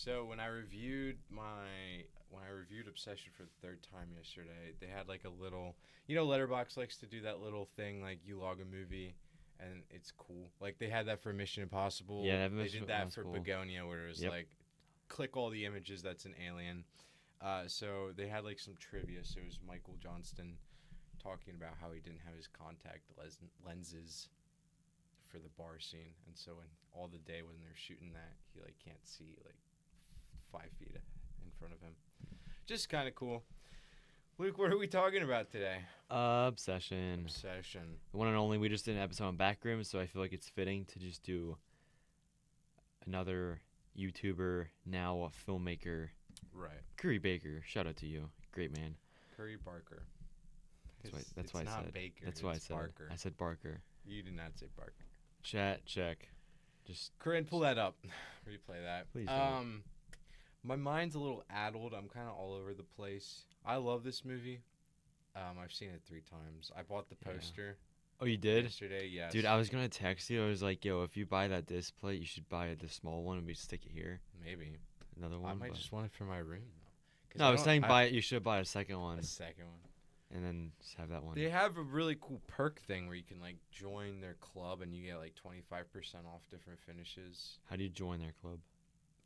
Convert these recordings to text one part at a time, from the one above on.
So when I reviewed Obsession for the third time yesterday, they had like a little, Letterboxd likes to do that little thing like you log a movie, and it's cool. Like they had that for Mission Impossible. Yeah, that they Mission did that for Impossible. Begonia, where it was Yep. like, click all the images. That's an alien. So they had like some trivia. So it was Michael Johnston talking about how he didn't have his contact lenses for the bar scene, and so in all the day when they're shooting that, he like can't see like 5 feet in front of him. Just kind of cool. Luke, what are we talking about today? Obsession. Obsession. The one and only. We just did an episode on Backrooms, so I feel like it's fitting to just do another YouTuber, now a filmmaker, Right. Curry Baker. Shout out to you. Great man. Curry Barker. That's why I not said. Baker. That's why I it's said. Barker. I said Barker. You did not say Barker. Chat check. Just Corinne, pull that up. Replay that. Please don't. My mind's a little addled. I'm kind of all over the place. I love this movie. I've seen it 3 times. I bought the poster Oh, you did? yesterday. Yes. Dude, I was gonna text you. I was like, yo, if you buy that display, you should buy the small one and we stick it here. Maybe. Another one. I might but- just want it for my room though. No, I was saying buy it. You should buy a second one a second one. and then just have that one. They have a really cool perk thing where you can like join their club and you get like 25% off different finishes. How do you join their club?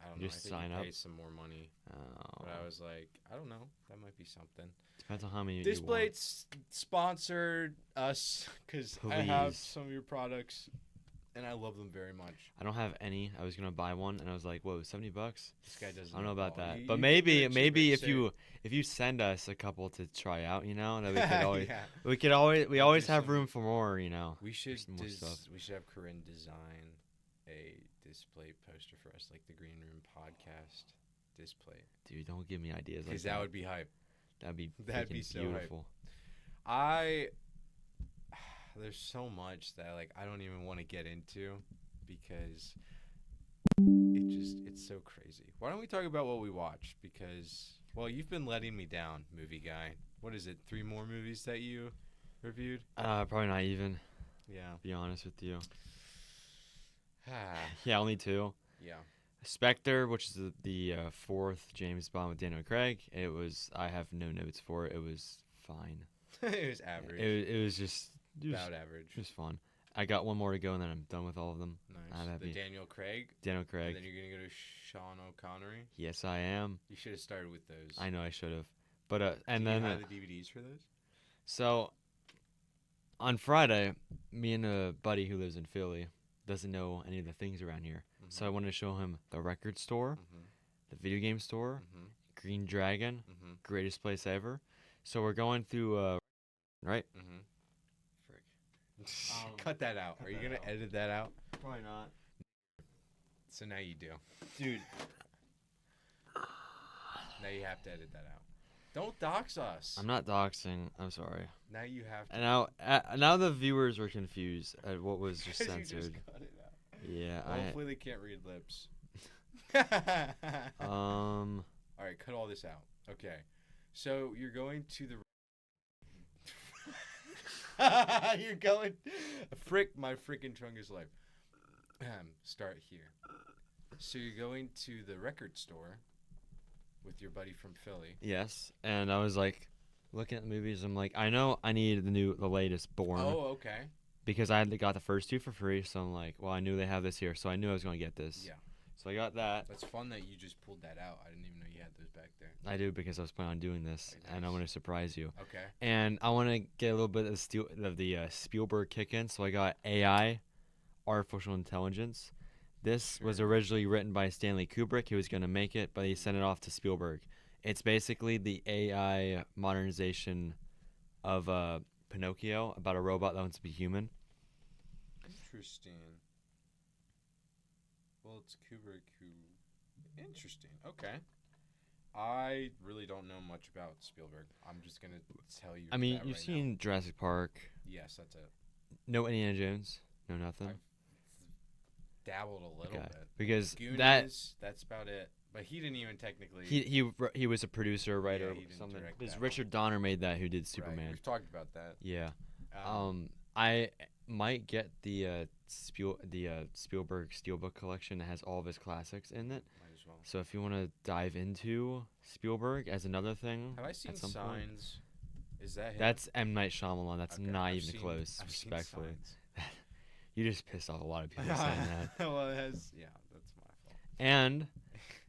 I don't You know. just I think sign you up? pay some more money. Oh, But I was like, I don't know. That might be something. depends on how many. This you want. plate's sponsored us because I have Please. some of your products and I love them very much. I don't have any. I was gonna buy one, and I was like, "Whoa, $70." This guy doesn't. I don't know about well, that, you but can maybe get it maybe cheaper, if you send us a couple to try out, that we could always yeah. we I'll always do have some- room for more, We should some more stuff. we should have Corinne design a display poster for us, like the Green Room podcast display. Dude, don't give me ideas like Because that. that would be hype. That'd be that'd be freaking so hype. beautiful. There's so much that like I don't even want to get into because it's so crazy. Why don't we talk about what we watched? Because you've been letting me down, movie guy. What is it? 3 more movies that you reviewed? Probably not even. Yeah. To be honest with you. Ah, Yeah, only 2. yeah. Spectre, which is the 4th James Bond with Daniel Craig. I have no notes for it. It was fine. It was average. It was just About average. just fun. I got one more to go, and then I'm done with all of them. I'm Nice. The happy. Daniel Craig. Daniel And Craig. then you're gonna go to Sean O'Connery. Yes, I am. You should have started with those. I know I should have. But and Do then you have the DVDs for those? so on Friday, me and a buddy who lives in Philly doesn't know any of the things around here. So I wanted to show him the record store, Mhm. the video game store, Mhm. Green Dragon, Mhm. greatest place ever. So we're going through right? Mhm. Frick. Cut that out. cut Are you that gonna out. edit that out? Probably not. So now you do. Dude. Now you have to edit that out. Don't dox us. I'm not doxing. I'm sorry. Now you have to. And now the viewers were confused at what was just 'Cause you censored. just cut it out. Yeah, Well, hopefully they can't read lips. All All right, cut all this out. Okay. So you're going to the. You're going. Frick, my freaking trunk is life. Start here. So you're going to the record store with your buddy from Philly. Yes, and I was like looking at the movies. I'm like, I know I need the latest Bourne Oh, okay. because I got the first 2 for free. So I'm like, well, I knew they have this here, so I knew I was gonna get this. Yeah. So I got that. That's fun that you just pulled that out. I didn't even know you had those back there. I do because I was planning on doing this, Very and I nice. want to surprise you. Okay. And I want to get a little bit of the Spielberg kick in. So I got AI, artificial intelligence. This was Sure. originally written by Stanley Kubrick. He was going to make it, but he sent it off to Spielberg. It's basically the AI modernization of Pinocchio, about a robot that wants to be human. Interesting. Well, it's Kubrick who. Interesting. Okay. I really don't know much about Spielberg. I'm just gonna tell you. I mean, that you've right seen Jurassic Park. Now. Yes, that's it. No Indiana Jones. No nothing. I've dabbled a little Okay. bit. Because Goonies, that's about it. But he didn't even technically. he was a producer, writer, he didn't something. direct Because that Richard Donner made that, who did Right, Superman. we've talked about that. Yeah. Um, might get the Spielberg Steelbook collection. It has all of his classics in it. Might as well. So if you want to dive into Spielberg as another thing, Have I seen at some point, Signs? Is that him? that's M. Night Shyamalan. That's Okay, not I've even seen- close, I've seen respectfully. Signs. You just pissed off a lot of people saying that. Well, it has. Yeah, that's my fault. And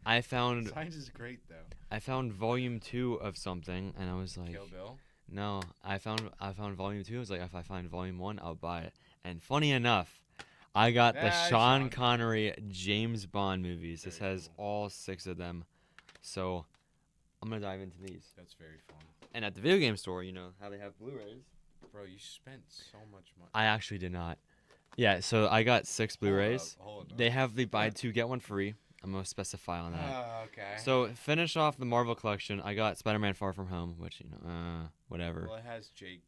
I found Signs is great though. I found volume 2 of something, and I was like, Kill Bill. no, I found volume 2. I was like, if I find volume 1, I'll buy it. And funny enough, I got the Yeah, Sean Sean Connery James Bond movies. This Very has cool. all 6 of them. So I'm gonna dive into these. That's very fun. And at the video game store, you know how they have Blu-rays. Bro, you spent so much money. I actually did not. Yeah, so I got 6 Blu-rays. Hold up. They have the buy 2 get 1 free. I'm gonna specify on that. Oh, okay. So finish off the Marvel collection. I got Spider-Man: Far From Home, which whatever. Well, it has Jake.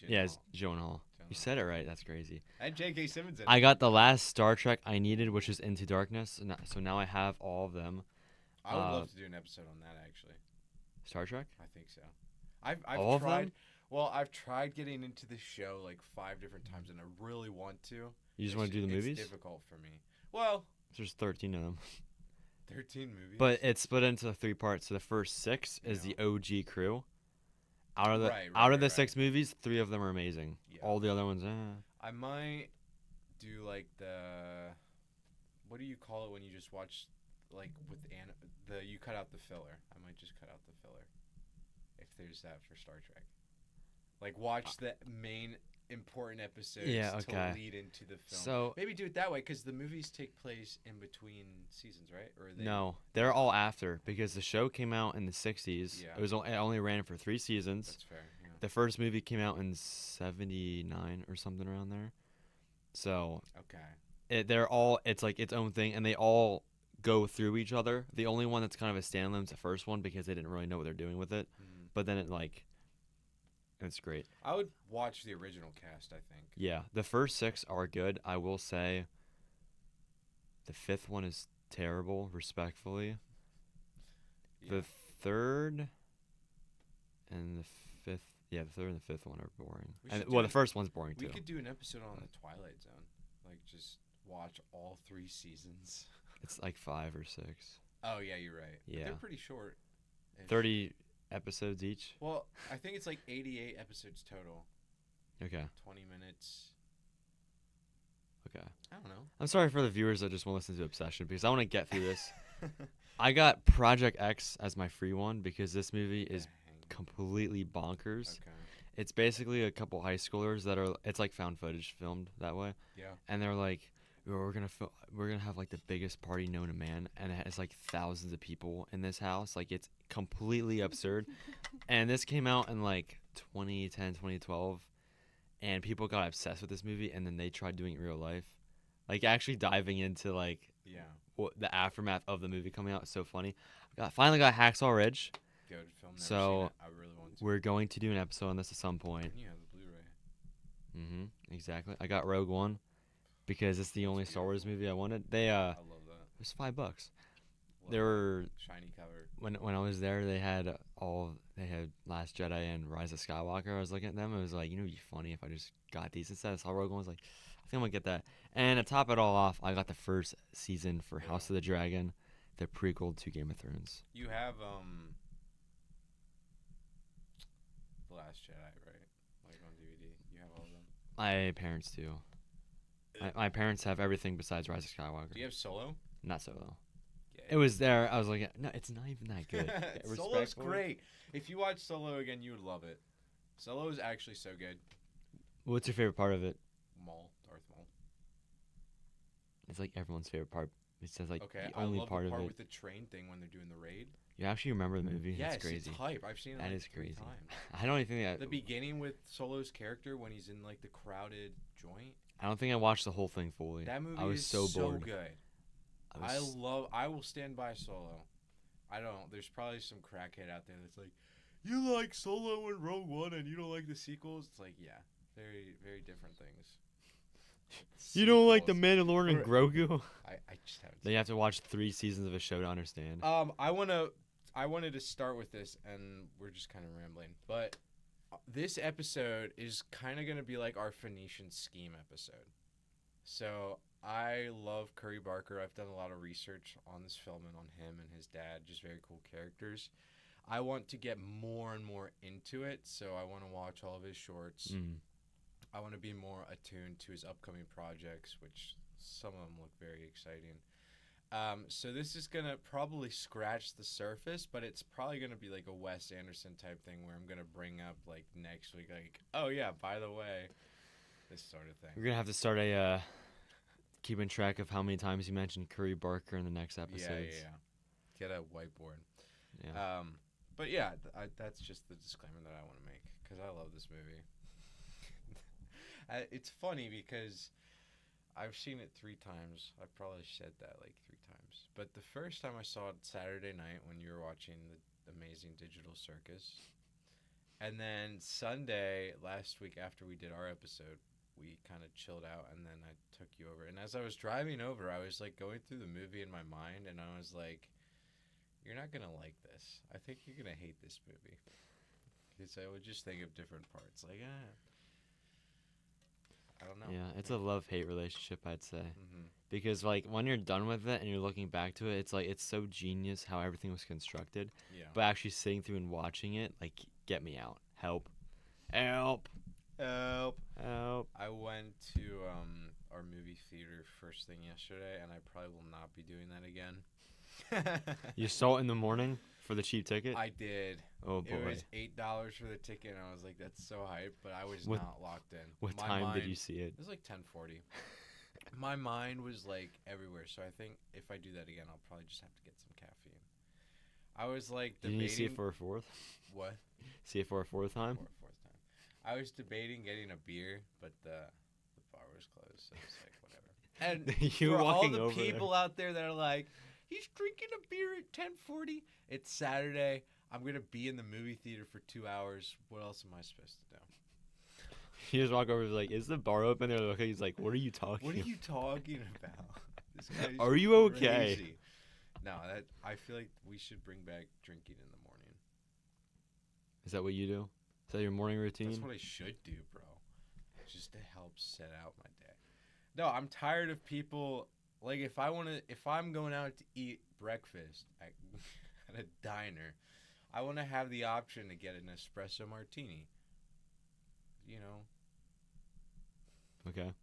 Yeah, it's Gyllenhaal. Gyllenhaal. You said it right. That's crazy. And J.K. Simmons in it. I got the last Star Trek I needed, which is Into Darkness. So now I have all of them. I would love to do an episode on that actually. Star Trek? I think so. I've All of tried. them? Well, I've tried getting into the show like 5 different times, and I really want to. You just want to do the movies? It's difficult for me. Well, There's 13 of them. 13 movies. But it's split into 3 parts. So the first 6 is the OG crew. Out of the Right. 6 movies, 3 of them are amazing. Yeah. All the other ones, I might do like the, what do you call it when you just watch like with you cut out the filler. I might just cut out the filler. If there's that for Star Trek. Like watch the main important episodes to lead into the film. So Maybe do it that way because the movies take place in between seasons, right? Or no, they're all after because the show came out in the 60s. Yeah. It only ran for 3 seasons. That's fair. Yeah. The first movie came out in 79 or something around there. So Okay. it's like its own thing, and they all go through each other. The only one that's kind of a standalone is the first one because they didn't really know what they're doing with it. Mhm. But then it's great. I would watch the original cast, I think. Yeah, the first 6 are good. I will say the 5th one is terrible, respectfully. Yeah. The 3rd and the 5th, the 3rd and the 5th one are boring. We And should well, do the first one's boring We too. could do an episode on the Twilight Zone. Like just watch all 3 seasons. It's like 5 or 6. Oh yeah, you're right. But Yeah. they're pretty short. 30 episodes each. Well, I think it's like 88 episodes total. Okay. 20 minutes. Okay. I don't know. I'm sorry for the viewers that just want to listen to Obsession because I want to get through this. I got Project X as my free one because this movie is Dang. completely bonkers. Okay. It's basically a couple high schoolers that are. It's like found footage filmed that way, Yeah. and they're like, we're gonna have like the biggest party known to man, and it has like thousands of people in this house. Like it's completely absurd. And this came out in like 2010, 2012, and people got obsessed with this movie, and then they tried doing it in real life, like actually diving into like Yeah. the aftermath of the movie coming out. Is so funny. Finally got Hacksaw Ridge. Good film. Never So, seen it. I really want to. We're going to do an episode on this at some point. And you have the Blu-ray. Exactly. I got Rogue One because it's the only Star Wars movie I wanted. They I love that. it was $5. Love They that were shiny cover. when I was there. They had Last Jedi and Rise of Skywalker. I was looking at them. It was like, it'd be funny if I just got these instead. I saw Rogue One. I was like, I think I'm gonna get that. And to top it all off, I got the first season for House of the Dragon, the prequel to Game of Thrones. You have The Last Jedi, right? Like on DVD. You have all of them. My parents do. My parents have everything besides Rise of Skywalker. Do you have Solo? Not Solo. Yeah. It was there. I was like, no, it's not even that good. Solo's Respectfully. great. If you watch Solo again, you would love it. Solo is actually so good. What's your favorite part of it? Darth Maul. It's like everyone's favorite part. It says like Okay, the I only love part the of part it. with the train thing when they're doing the raid. You actually remember the movie? Yes, That's crazy. it's hype. I've seen it That like is 3 crazy. times. I don't even think that. The beginning with Solo's character when he's in like the crowded joint. I don't think I watched the whole thing fully. That movie I was is so bored. good. I will stand by Solo. I don't. There's probably some crackhead out there that's like, you like Solo and Rogue One and you don't like the sequels. It's like, yeah, very, very different things. You don't like the Sequels. Mandalorian and Grogu? I just haven't. Then you have to watch 3 seasons of a show to understand. I wanted to start with this, and we're just kind of rambling, but this episode is kind of going to be like our Phoenician scheme episode. So I love Curry Barker. I've done a lot of research on this film and on him and his dad, just very cool characters. I want to get more and more into it, so I want to watch all of his shorts. I want to be more attuned to his upcoming projects, which some of them look very exciting. So this is going to probably scratch the surface, but it's probably going to be like a Wes Anderson type thing where I'm going to bring up like next week, like, oh yeah, by the way, this sort of thing. We're going to have to start keeping track of how many times you mentioned Curry Barker in the next episodes. Yeah. Get a whiteboard. Yeah. But yeah, that's just the disclaimer that I want to make because I love this movie. It's funny because I've seen it 3 times. I probably said that like 3 times. But the first time I saw it Saturday night when you were watching the Amazing Digital Circus. And then Sunday last week after we did our episode, we kind of chilled out and then I took you over. And as I was driving over, I was like going through the movie in my mind and I was like, you're not going to like this. I think you're going to hate this movie. Because I would just think of different parts. Like, I don't know. Yeah, it's a love-hate relationship, I'd say. Mm-hmm. Because, like, when you're done with it and you're looking back to it, it's like, it's so genius how everything was constructed. Yeah. But actually sitting through and watching it, like, get me out. Help. Help. Help. Help. I went to our movie theater first thing yesterday, and I probably will not be doing that again. You saw it in the morning for the cheap ticket? I did. Oh, boy. It was $8 for the ticket, and I was like, that's so hype, but I was not locked in. What My time mind, did you see it? It was like 10:40. My mind was like everywhere, so I think if I do that again, I'll probably just have to get some caffeine. I was like debating. Didn't you see it for a fourth? What? See it for a fourth time? For a fourth time. I was debating getting a beer, but the bar was closed, so it's like whatever. And You for all walking the over people out there that are like, he's drinking a beer at 10:40. It's Saturday. I'm gonna be in the movie theater for 2 hours. What else am I supposed to do? You just walk over and be like, is the bar open? They're like, he's like, what are you talking What are you talking about? This guy's Are you okay? crazy. No, I feel like we should bring back drinking in the morning. Is that what you do? Is that your morning routine? That's what I should do, bro. Just to help set out my day. No, I'm tired of people like if I'm going out to eat breakfast at a diner, I want to have the option to get an espresso martini. You know, Okay.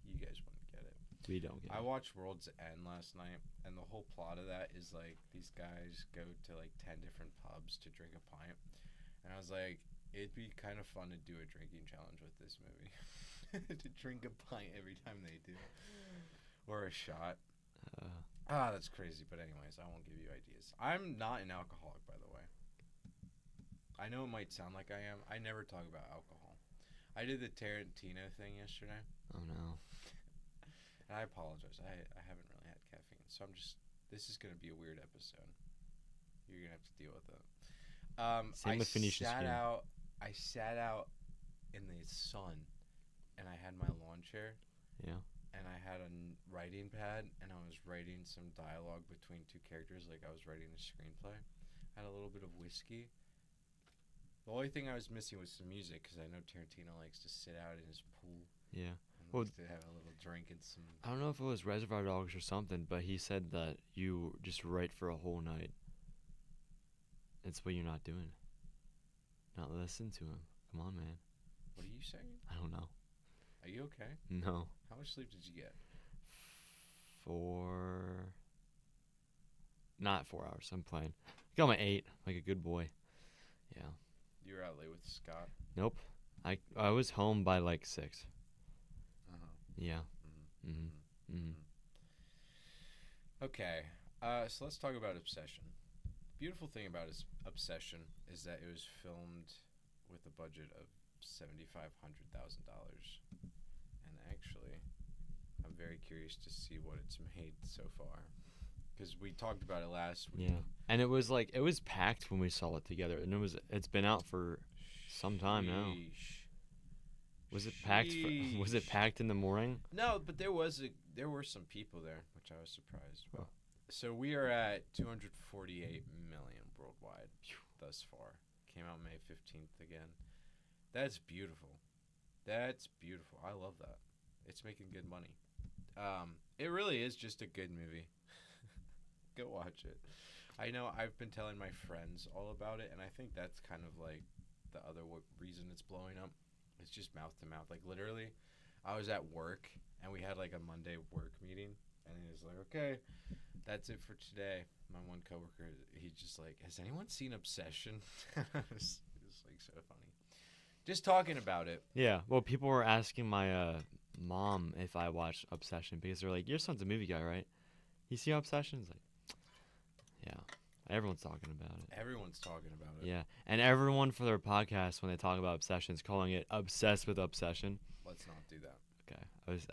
you guys wouldn't get it. We don't get I it. watched World's End last night, and the whole plot of that is like these guys go to like 10 different pubs to drink a pint, and I was like, it'd be kind of fun to do a drinking challenge with this movie, to drink a pint every time they do, or a shot. That's crazy. But anyways, I won't give you ideas. I'm not an alcoholic, by the way. I know it might sound like I am. I never talk about alcohol. I did the Tarantino thing yesterday. Oh, no. And I apologize. I haven't really had caffeine. So this is going to be a weird episode. You're going to have to deal with it. Same with Phoenician Scheme. I sat out in the sun, and I had my lawn chair. Yeah. And I had a writing pad, and I was writing some dialogue between 2 characters, like I was writing a screenplay. I had a little bit of whiskey. The only thing I was missing was some music, because I know Tarantino likes to sit out in his pool. Yeah. And Well, likes to have a little drink and some... I don't know if it was Reservoir Dogs or something, but he said that you just write for a whole night. It's what you're not doing. Not listen to him. Come on, man. What are you saying? I don't know. Are you okay? No. How much sleep did you get? Not 4 hours. I'm playing. Got my 8, like a good boy. Yeah. You were out late with Scott? Nope. I was home by like 6. Uh-huh. Yeah. Mm-hmm. Mm-hmm. Mm-hmm. Okay. So let's talk about Obsession. Beautiful thing about Obsession is that it was filmed with a budget of $7,500,000. And actually, I'm very curious to see what it's made so far. Because we talked about it last week. Yeah. And it was packed when we saw it together. And it's been out for some time now. Was it packed? Was it packed in the morning? No, but there were some people there, which I was surprised about. So we are at 248 million worldwide thus far. came out May 15th again. That's beautiful. That's beautiful. I love that. It's making good money. It really is just a good movie. Go watch it. I know I've been telling my friends all about it, and I think that's kind of like the other reason it's blowing up. It's just mouth to mouth. Like literally, I was at work and we had like a Monday work meeting, and he was like, "Okay, that's it for today." My one coworker, he's just like, "Has anyone seen Obsession?" It's like so funny. Just talking about it. Yeah. Well, people were asking my mom if I watched Obsession because they're like, "Your son's a movie guy, right? You see Obsession?" It's like, yeah. Everyone's talking about it. Everyone's talking about it. Yeah, and everyone for their podcast when they talk about Obsessions, calling it "Obsessed with Obsession." Let's not do that. Okay,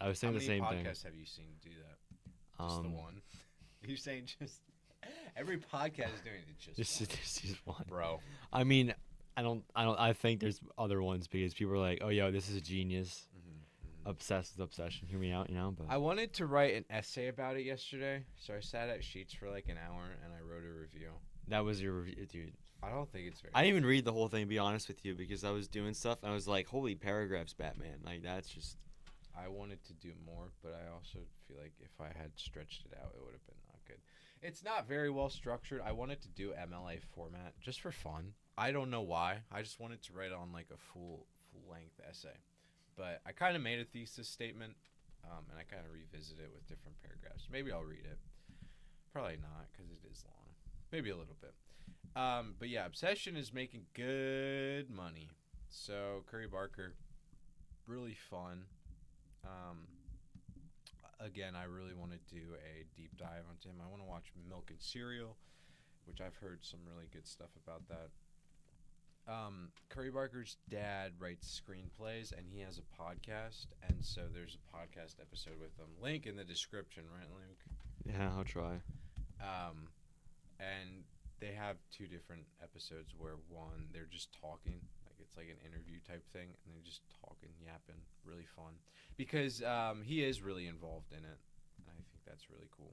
I was saying the same How thing. many podcasts have you seen do that? Just the one. You're saying just every podcast is doing it. Just one, bro. I mean, I think there's other ones because people are like, "Oh, yo, this is a genius." Obsessed with Obsession. Hear me out, you know. But I wanted to write an essay about it yesterday, so I sat at Sheets for like an hour and I wrote a review. that was your review, dude. I don't think it's very. I didn't even read the whole thing, to be honest with you, because I was doing stuff and I was like, "Holy paragraphs, Batman!" Like that's just. I wanted to do more, but I also feel like if I had stretched it out, it would have been not good. It's not very well structured. I wanted to do MLA format just for fun. I don't know why. I just wanted to write on like a full length essay. But I kind of made a thesis statement, and I kind of revisit it with different paragraphs. Maybe I'll read it. Probably not, because it is long. Maybe a little bit. But yeah, Obsession is making good money. So Curry Barker, really fun. Again, I really want to do a deep dive onto him. I want to watch Milk and Cereal, which I've heard some really good stuff about that. Curry Barker's dad writes screenplays, and he has a podcast, and so there's a podcast episode with him. Link in the description, right, Luke? Yeah, I'll try. And they have two different episodes where one, they're just talking, like it's like an interview type thing, and they're just talking, yapping, really fun. Because he is really involved in it, and I think that's really cool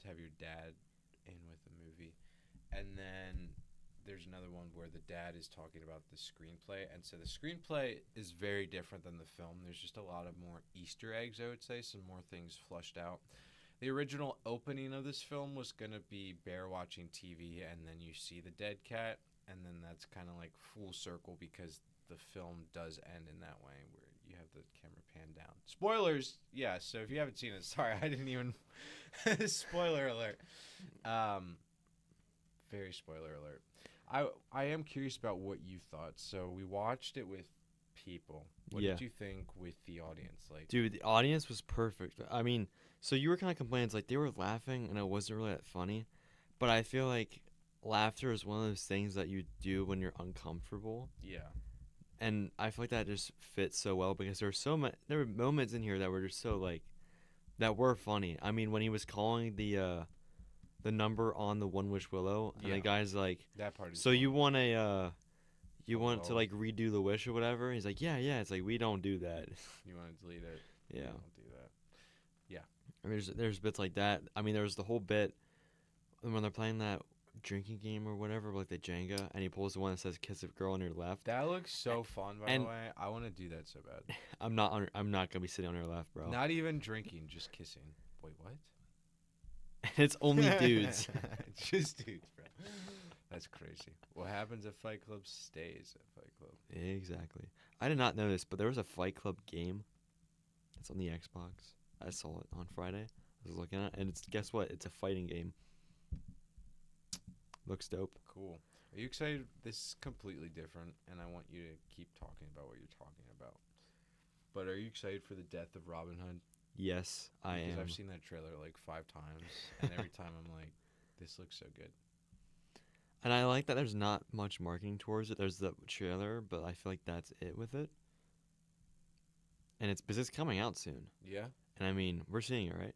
to have your dad in with a movie. And then there's another one where the dad is talking about the screenplay, and so the screenplay is very different than the film. There's just a lot of more Easter eggs, I would say, some more things flushed out. The original opening of this film was going to be Bear watching TV, and then you see the dead cat, and then that's kind of like full circle because the film does end in that way where you have the camera pan down. Spoilers, yeah, so if you haven't seen it, sorry, I didn't even... Spoiler alert. Very spoiler alert. I am curious about what you thought. So we watched it with people. What did you think with the audience? Like, dude, the audience was perfect. I mean, so you were kind of complaining, like they were laughing and it wasn't really that funny, but I feel like laughter is one of those things that you do when you're uncomfortable. Yeah. And I feel like that just fits so well because there were moments in here that were just so like that were funny. I mean, when he was calling the number on the One Wish Willow, and the guy's like, that part is so fun. you want to like redo the wish or whatever? He's like, yeah. It's like, we don't do that. You want to delete it? Yeah. We don't do that. Yeah. I mean, there's bits like that. I mean, there was the whole bit when they're playing that drinking game or whatever, like the Jenga, and he pulls the one that says "Kiss a girl" on your left. That looks so fun, by the way. I want to do that so bad. I'm not gonna be sitting on your left, bro. Not even drinking, just kissing. Wait, what? It's only dudes. Just dudes, bro. That's crazy. What happens at Fight Club stays at Fight Club. Exactly. I did not know this, but there was a Fight Club game. It's on the Xbox. I saw it on Friday. I was looking at it, and guess what? It's a fighting game. Looks dope. Cool. Are you excited? This is completely different, and I want you to keep talking about what you're talking about. But are you excited for the death of Robin Hood? Yes, I am. Because I've seen that trailer like 5 times, and every time I'm like, this looks so good. And I like that there's not much marketing towards it. There's the trailer, but I feel like that's it with it. And it's coming out soon. Yeah? And I mean, we're seeing it, right?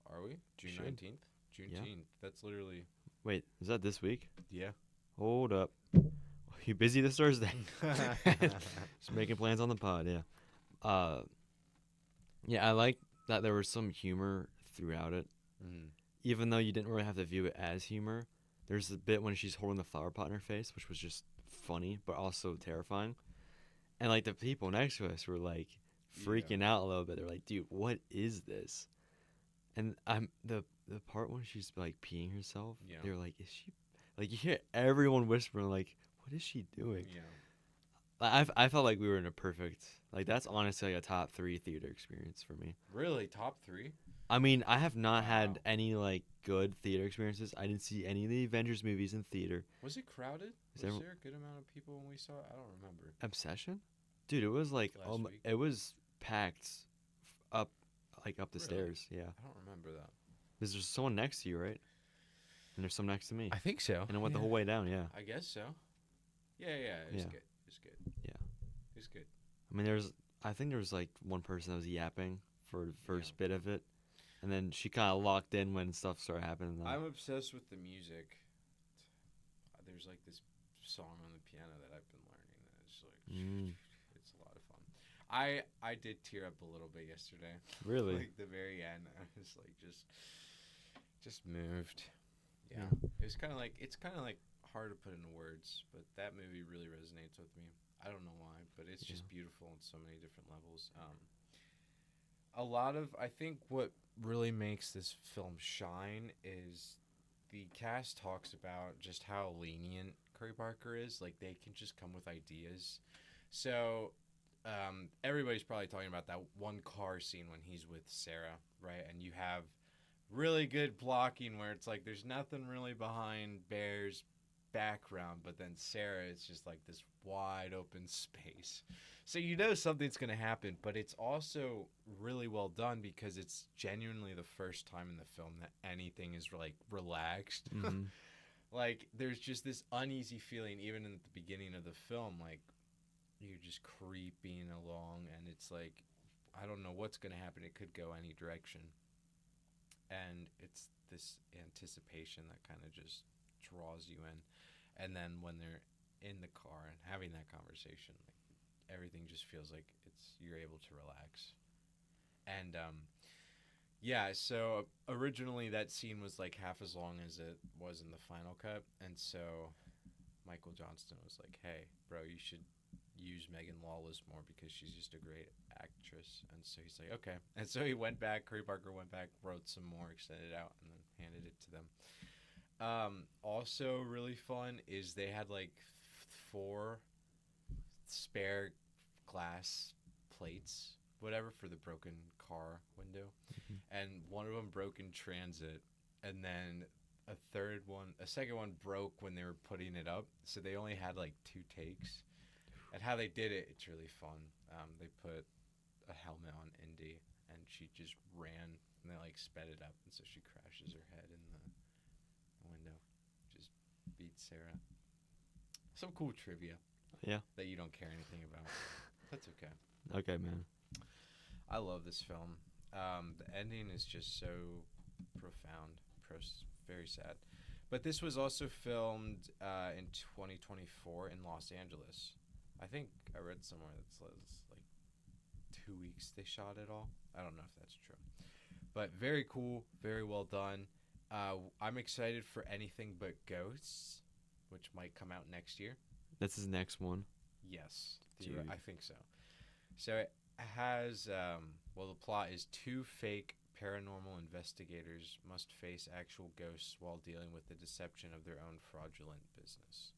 Are we? June Should. 19th? Juneteenth. Yeah. That's literally... Wait, is that this week? Yeah. Hold up. You busy this Thursday? Just making plans on the pod, yeah. Yeah, I like that there was some humor throughout it. Mm-hmm. Even though you didn't really have to view it as humor. There's a bit when she's holding the flower pot in her face, which was just funny but also terrifying. And like the people next to us were like Yeah. freaking out a little bit. They're like, "Dude, what is this?" And I'm the part when she's like peeing herself. Yeah. They were like, "Is she?" Like you hear everyone whispering, like, "What is she doing?" Yeah. Like, I felt like we were in a perfect. Like that's honestly like a top 3 theater experience for me. Really, top 3? I mean, I have not Wow. had any like good theater experiences. I didn't see any of the Avengers movies in theater. Was it crowded? Is Was there there a good amount of people when we saw it? I don't remember. Obsession? Dude, it was like Last week? it was packed up up the Really? stairs. Yeah. I don't remember that. There's just someone next to you, right? And there's some next to me. I think so. And it went the whole way down, yeah. I guess so. Yeah, it was Yeah. good. It was good. Yeah. It was good. I mean, I think there was like one person that was yapping for the first bit of it. And then she kind of locked in when stuff started happening. Though. I'm obsessed with the music. There's like this song on the piano that I've been learning that is like it's a lot of fun. I did tear up a little bit yesterday. Really? Like the very end, I was like just moved. Yeah. It's kind of like hard to put into words, but that movie really resonates with me. I don't know why, but it's just beautiful on so many different levels. I think what really makes this film shine is the cast talks about just how lenient Curry Barker is. Like, they can just come with ideas. So, everybody's probably talking about that one car scene when he's with Sarah, right? And you have really good blocking where it's like there's nothing really behind Bear's background, but then Sarah, it's just like this wide open space. So you know something's going to happen, but it's also really well done because it's genuinely the first time in the film that anything is like relaxed. Mm-hmm. Like there's just this uneasy feeling even in the beginning of the film, like you're just creeping along and it's like I don't know what's going to happen. It could go any direction. And it's this anticipation that kind of just draws you in. And then when they're in the car and having that conversation, like everything just feels like you're able to relax. And so originally that scene was like half as long as it was in the final cut, and so Michael Johnston was like, "Hey, bro, you should use Megan Lawless more because she's just a great actress." And so he's like, "Okay." And so he went back. Curry Barker went back, wrote some more, extended it out, and then handed it to them. Also really fun is they had like 4 spare glass plates, whatever, for the broken car window. Mm-hmm. And one of them broke in transit, and then a second one broke when they were putting it up. So they only had like 2 takes. And how they did it, it's really fun. They put a helmet on Indy, and she just ran, and they like sped it up, and so she crashes her head in the window. Just beats Sarah. Some cool trivia. Yeah. That you don't care anything about. That's okay. Okay, man. I love this film. The ending is just so profound. Very sad. But this was also filmed in 2024 in Los Angeles. I think I read somewhere that says like 2 weeks they shot it all. I don't know if that's true. But very cool. Very well done. I'm excited for Anything But Ghosts, which might come out next year. That's his next one. Yes, Dude. I think so. So it has, the plot is 2 fake paranormal investigators must face actual ghosts while dealing with the deception of their own fraudulent business.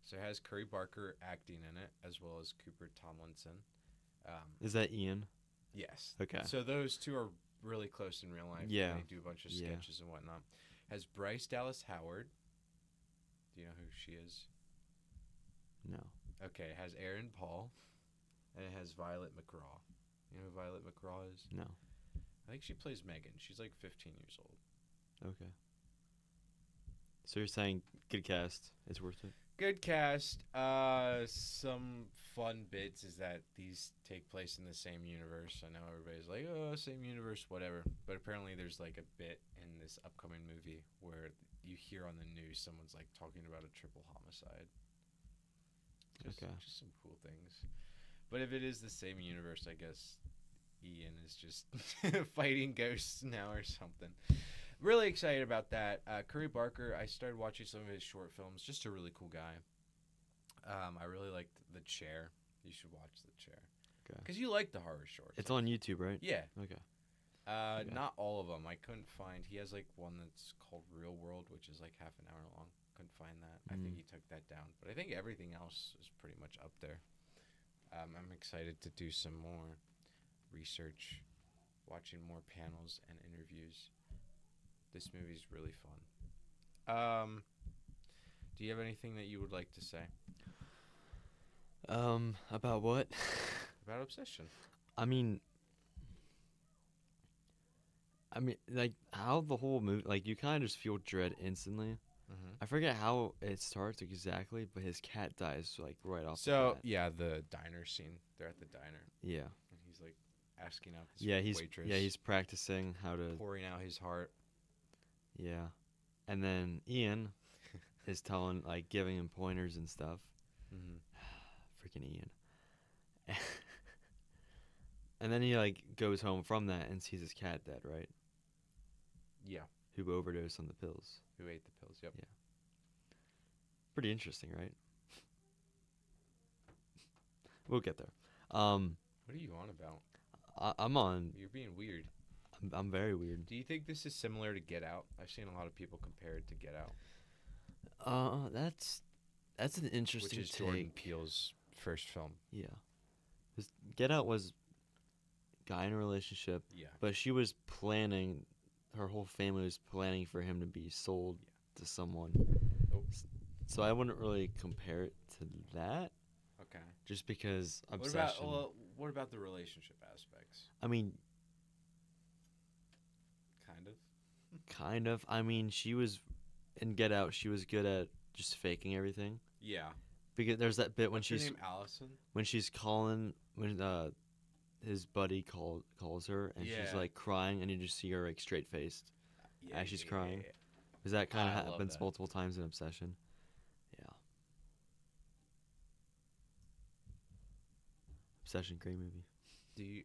So it has Curry Barker acting in it, as well as Cooper Tomlinson. Is that Ian? Yes. Okay. So those 2 are really close in real life. Yeah. They do a bunch of sketches and whatnot. Has Bryce Dallas Howard. Do you know who she is? No. Okay, it has Aaron Paul, and it has Violet McGraw. You know who Violet McGraw is? No. I think she plays Megan. She's like 15 years old. Okay. So you're saying good cast. It's worth it? Good cast. Some fun bits is that these take place in the same universe. I know everybody's like, oh, same universe, whatever. But apparently there's like a bit in this upcoming movie where you hear on the news someone's like talking about a triple homicide. Just some cool things. But if it is the same universe, I guess Ian is just fighting ghosts now or something. Really excited about that. Curry Barker, I started watching some of his short films. Just a really cool guy. I really liked The Chair. You should watch The Chair. Okay. Because you like the horror shorts. It's on YouTube, right? Yeah. Okay. Okay. Not all of them. I couldn't find. He has like one that's called Real World, which is like half an hour long. Couldn't find that. I think he took that down. But I think everything else is pretty much up there. I'm excited to do some more research, watching more panels and interviews. This movie's really fun. Do you have anything that you would like to say About what? about Obsession? I mean, like how the whole movie, like you kind of just feel dread instantly. Mm-hmm. I forget how it starts exactly, but his cat dies like right off. So the bat. yeah, the diner scene. They're at the diner, Yeah. and he's like asking out this Yeah, waitress. he's practicing how to. pouring out his heart. Yeah, and then Ian is telling, like, giving him pointers and stuff. Mm-hmm. Freaking Ian. And then he like goes home from that and sees his cat dead, right? Yeah. Who overdosed on the pills. Who ate the pills? Yep. Yeah. Pretty interesting, right? We'll get there. What are you on about? I'm on. You're being weird. I'm very weird. Do you think this is similar to Get Out? I've seen a lot of people compare it to Get Out. That's an interesting which is take. Jordan Peele's first film. Yeah. 'Cause Get Out was guy in a relationship, Yeah. but she was planning. Her whole family was planning for him to be sold to someone. Oh. So I wouldn't really compare it to that, Okay. just because Obsession. What about the relationship aspects? I mean, Kind of. kind of. I mean, she was in Get Out. She was good at just faking everything. Yeah. Because there's that bit when What's her she's name? Allison. when she's calling when his buddy calls her and she's Yeah. like crying and you just see her like straight faced. Yeah. As she's crying. Because that kind I of love happens that. multiple times in Obsession. Yeah. Obsession, great movie. Do you?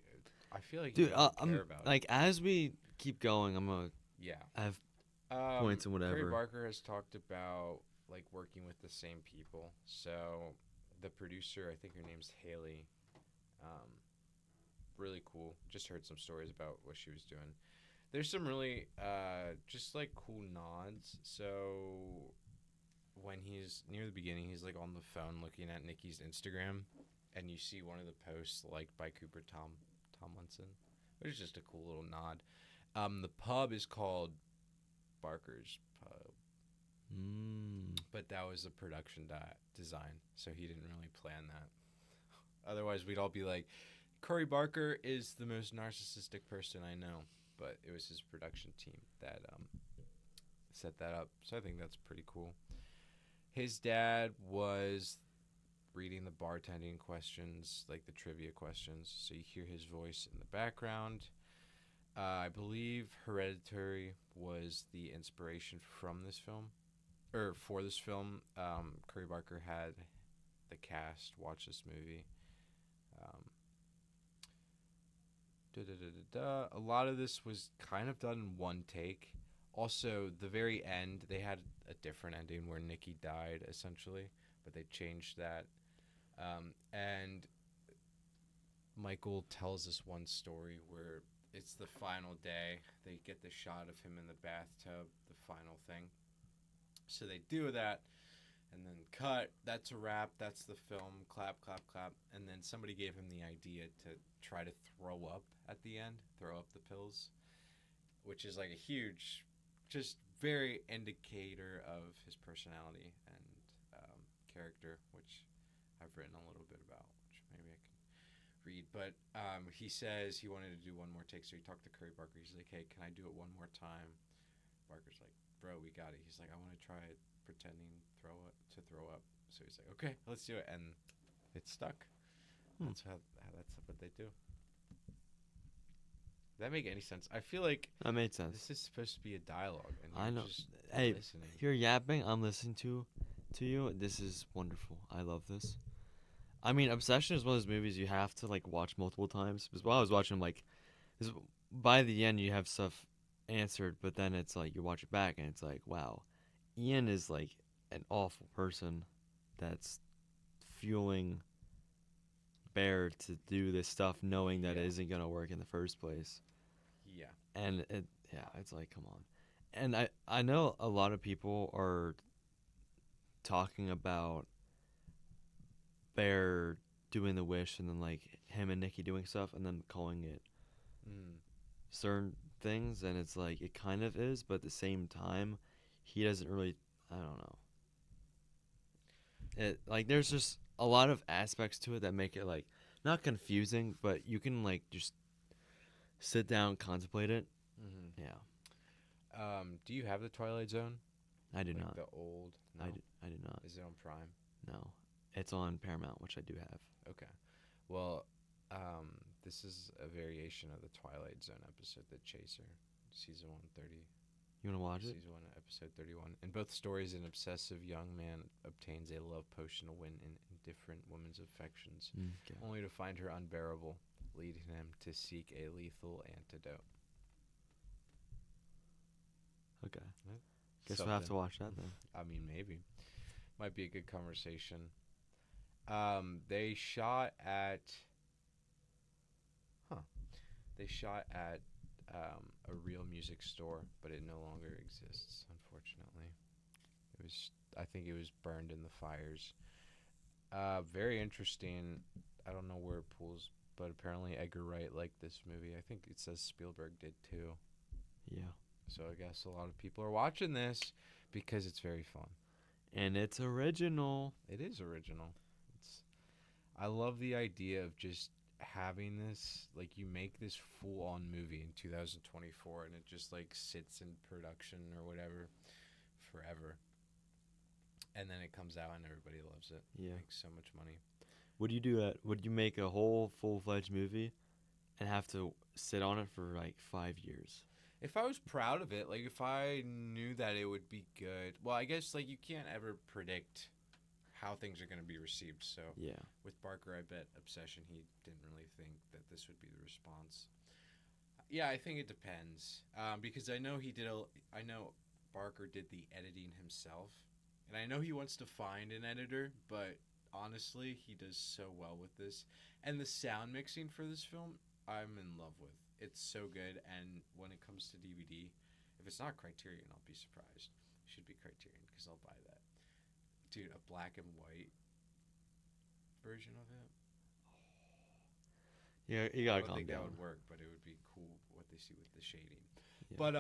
I feel like Dude, you don't I'm care about like as we keep going, I'm gonna it. Yeah. have points and whatever. Trey Barker has talked about like working with the same people. So the producer, I think her name's Haley. Really cool. Just heard some stories about what she was doing. There's some really just like cool nods. So when he's near the beginning, he's like on the phone looking at Nikki's Instagram, and you see one of the posts liked by Cooper Tomlinson, which is just a cool little nod. The pub is called Barker's Pub, but that was a production design, so he didn't really plan that. Otherwise, we'd all be like, Corey Barker is the most narcissistic person I know, but it was his production team that set that up. So I think that's pretty cool. His dad was reading the bartending questions, like the trivia questions, so you hear his voice in the background. I believe Hereditary was the inspiration from this film, or for this film. Corey Barker had the cast watch this movie. A lot of this was kind of done in one take. Also, the very end, they had a different ending where Nikki died, essentially, but they changed that. And Michael tells us one story where it's the final day. They get the shot of him in the bathtub, the final thing. So they do that, and then cut. That's a wrap. That's the film. Clap, clap, clap. And then somebody gave him the idea to try to throw up at the end, throw up the pills, which is like a huge, just very indicator of his personality and character, which I've written a little bit about, which maybe I can read. But he says he wanted to do one more take, so he talked to Curry Barker. He's like, hey, can I do it one more time? Barker's like, bro, we got it. He's like, I want to try pretending to throw up. So he's like, okay, let's do it. And it stuck. That's what they do. Does that make any sense? I feel like That made sense. this is supposed to be a dialogue, and I you're know. just Hey, listening. you're yapping. I'm listening to you. This is wonderful. I love this. I mean, Obsession is one of those movies you have to like watch multiple times. Because while I was watching, by the end you have stuff answered, but then it's like you watch it back and it's like, wow, Ian is like an awful person. That's fueling Bear to do this stuff knowing that it isn't going to work in the first place. Yeah. And it's like, come on. And I know a lot of people are talking about Bear doing the wish and then like him and Nikki doing stuff and then calling it certain things, and it's like it kind of is, but at the same time he doesn't really, I don't know. It like there's just a lot of aspects to it that make it like not confusing, but you can like just sit down, contemplate it. Mm-hmm. Yeah. Do you have the Twilight Zone? I do Like not. The old? No? I do not. Is it on Prime? No. It's on Paramount, which I do have. Okay. Well, this is a variation of the Twilight Zone episode, The Chaser, season 130. You want to watch it? Season 1, episode 31. In both stories, an obsessive young man obtains a love potion to win an indifferent woman's affections, Okay. only to find her unbearable, leading him to seek a lethal antidote. Okay. Guess we'll have to watch that then. I mean, maybe. Might be a good conversation. They shot at a real music store, but it no longer exists, unfortunately. I think it was burned in the fires. Very interesting. I don't know where it pulls, but apparently Edgar Wright liked this movie. I think it says Spielberg did too. Yeah. So I guess a lot of people are watching this because it's very fun. And it's original. It is original. I love the idea of just having this, like, you make this full-on movie in 2024 and it just like sits in production or whatever forever, and then it comes out and everybody loves it. Yeah. It makes so much money. Would you do that? Would you make a whole full-fledged movie and have to sit on it for like 5 years? If I was proud of it, like if I knew that it would be good, well, I guess like you can't ever predict how things are going to be received. So yeah, with Barker, I bet Obsession, he didn't really think that this would be the response. Yeah, I think it depends, because I know Barker did the editing himself, and I know he wants to find an editor, but honestly, he does so well with this. And the sound mixing for this film, I'm in love with. It's so good, and when it comes to DVD, if it's not Criterion, I'll be surprised. It should be Criterion, because I'll buy that. Dude, a black and white version of it. Yeah, you gotta I don't calm think down. that would work, but it would be cool what they see with the shading. Yeah. But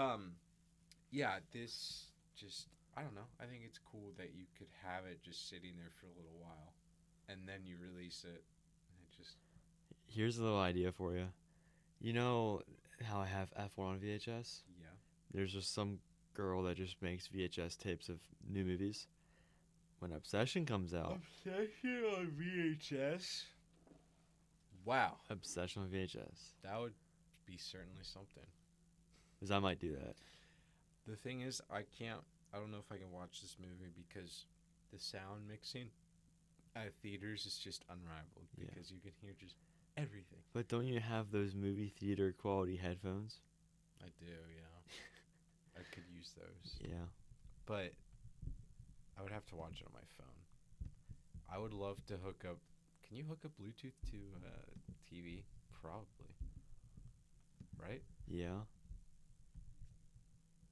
yeah, this just, I don't know. I think it's cool that you could have it just sitting there for a little while, and then you release it, and it just. Here's a little idea for you. You know how I have F1 on VHS? Yeah. There's just some girl that just makes VHS tapes of new movies. When Obsession comes out. Obsession on VHS. Wow. Obsession on VHS. That would be certainly something. Because I might do that. The thing is, I don't know if I can watch this movie because the sound mixing at theaters is just unrivaled. Yeah. Because you can hear just everything. But don't you have those movie theater quality headphones? I do, yeah. I could use those. Yeah. But I would have to watch it on my phone. I would love to hook up. Can you hook up Bluetooth to TV? Probably. Right? Yeah.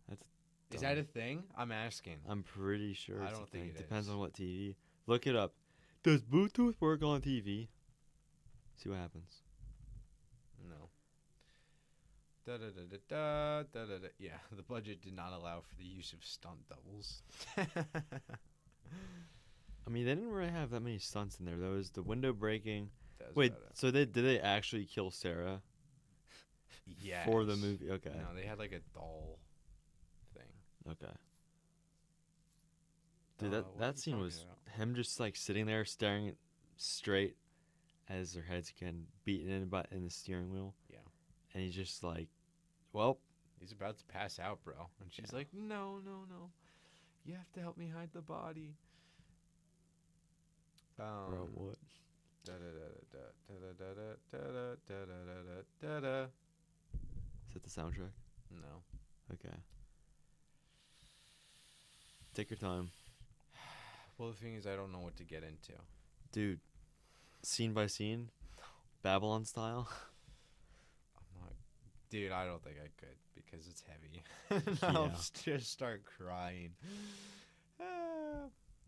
That's Is dumb. that a thing? I'm asking. I'm pretty sure I it's don't a think thing. it Depends is. on what TV. Look it up. Does Bluetooth work on TV? See what happens. No. Da-da-da-da-da, yeah, the budget did not allow for the use of stunt doubles. I mean, they didn't really have that many stunts in there. There was the window breaking. That's Wait, about it. so did they actually kill Sarah Yes. for the movie? Okay. No, they had like a doll thing. Okay. Dude, What are that you scene talking was about? him just like sitting there staring straight as their heads getting beaten in the steering wheel. Yeah. And he's just like, well, He's about to pass out, bro. And she's Yeah. like, no. You have to help me hide the body. bro, what? Da-da-da-da-da-da-da-da-da-da-da-da. Is that the soundtrack? No. Okay. Take your time. Well, the thing is, I don't know what to get into. Dude, scene by scene, Babylon style. I'm not, dude. I don't think I could because it's heavy. I'll Yeah. just start crying.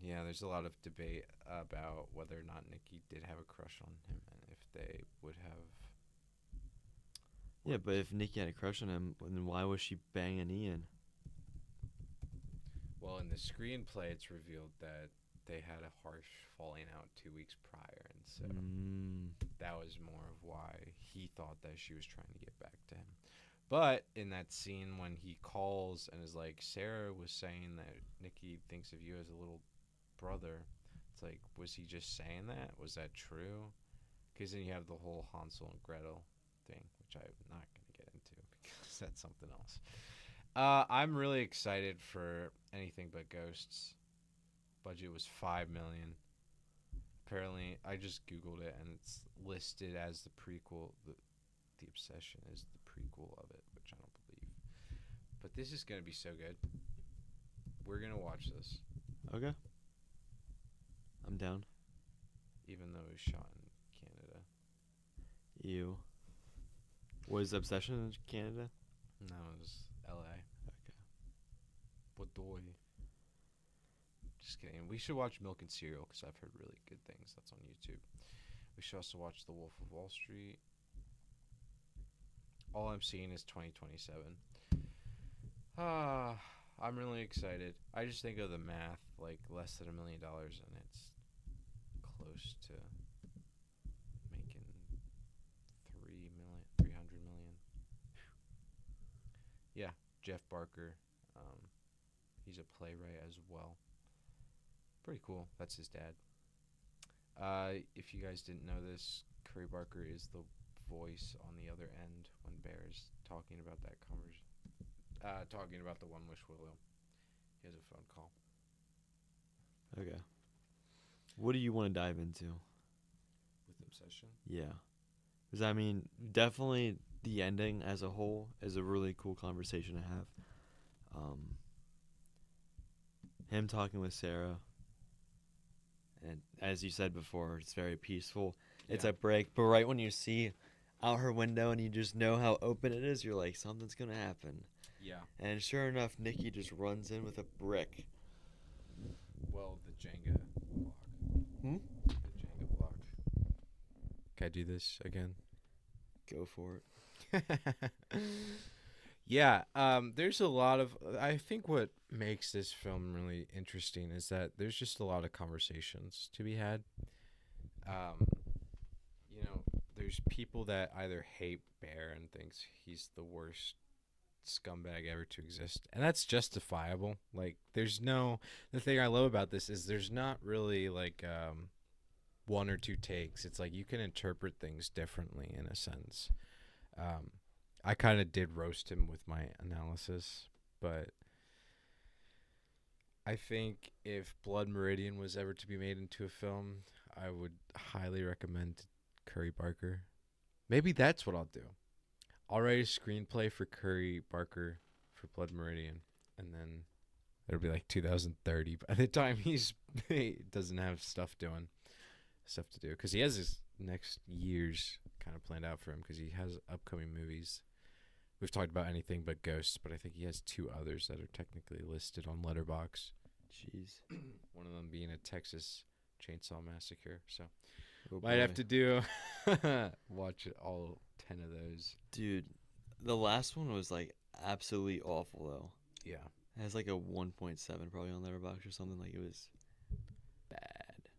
Yeah, there's a lot of debate about whether or not Nikki did have a crush on him and if they would have. Yeah, but if Nikki had a crush on him, then why was she banging Ian? Well, in the screenplay, it's revealed that they had a harsh falling out 2 weeks prior, and so that was more of why he thought that she was trying to get back to him. But in that scene when he calls and is like, Sarah was saying that Nikki thinks of you as a little brother, it's like, was he just saying that? Was that true? Because then you have the whole Hansel and Gretel thing, which I'm not going to get into because that's something else. I'm really excited for Anything But Ghosts. Budget was $5 million. Apparently, I just googled it and it's listed as the prequel. The Obsession is the prequel of it, which I don't believe. But this is gonna be so good. We're gonna watch this, Okay. I'm down. even though it was shot in Canada. You. Was Obsession in Canada? No, it was L.A. Okay. Bodoy. Just kidding. We should watch Milk and Cereal because I've heard really good things. That's on YouTube. We should also watch The Wolf of Wall Street. All I'm seeing is 2027. I'm really excited. I just think of the math, like less than $1 million, and it's close to making 300 million. Yeah, Jeff Barker. He's a playwright as well. Pretty cool. That's his dad. If you guys didn't know this, Curry Barker is the voice on the other end when Bear is talking about that conversation. Talking about the One Wish Willow. He has a phone call. Okay. What do you want to dive into? With Obsession? Yeah. Because, I mean, definitely the ending as a whole is a really cool conversation to have. Him talking with Sarah. And as you said before, it's very peaceful. It's Yeah. a break. But right when you see out her window and you just know how open it is, you're like, something's going to happen. Yeah. And sure enough, Nikki just runs in with a brick. Well, the Jenga block. Hmm? The Jenga block. Can I do this again? Go for it. Yeah, there's a lot of. I think what makes this film really interesting is that there's just a lot of conversations to be had. There's people that either hate Bear and thinks he's the worst scumbag ever to exist, and that's justifiable. Like, there's no. The thing I love about this is there's not really like one or two takes. It's like you can interpret things differently in a sense. I kind of did roast him with my analysis, but I think if Blood Meridian was ever to be made into a film, I would highly recommend Curry Barker. Maybe that's what I'll do. I'll write a screenplay for Curry Barker for Blood Meridian, and then it'll be like 2030 by the time he doesn't have stuff to do, because he has his next years kind of planned out for him because he has upcoming movies. We've talked about Anything But Ghosts, but I think he has two others that are technically listed on letterboxd. Jeez. One of them being a Texas Chainsaw Massacre. So Oh might have boy. to do watch all 10 of those. Dude, the last one was like absolutely awful though. Yeah. It has like a 1.7 probably on Letterboxd or something. Like, it was bad.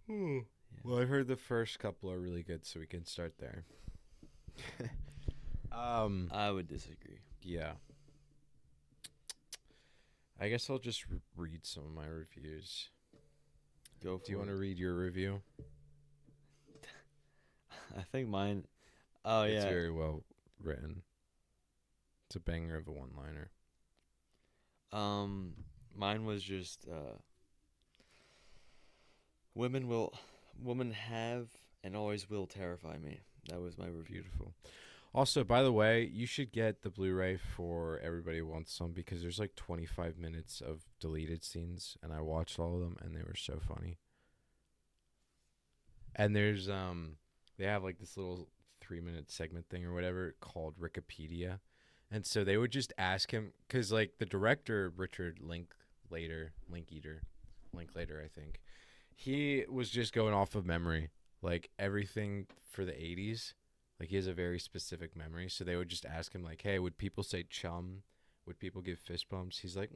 Yeah. Well, I heard the first couple are really good, so we can start there. I would disagree. Yeah. I guess I'll just read some of my reviews. Go for Do you want it. to read your review? I think mine. Oh It's yeah. very well written. It's a banger of a one-liner. Mine was just women have and always will terrify me. That was my review. Beautiful. Also, by the way, you should get the Blu-ray for Everybody Wants Some because there's like 25 minutes of deleted scenes, and I watched all of them, and they were so funny. And there's they have like this little 3-minute segment thing or whatever called Wikipedia. And so they would just ask him, because like the director, Richard Linklater, I think, he was just going off of memory, like everything for the 80s. Like he has a very specific memory. So they would just ask him, like, hey, would people say chum? Would people give fist bumps? He's like,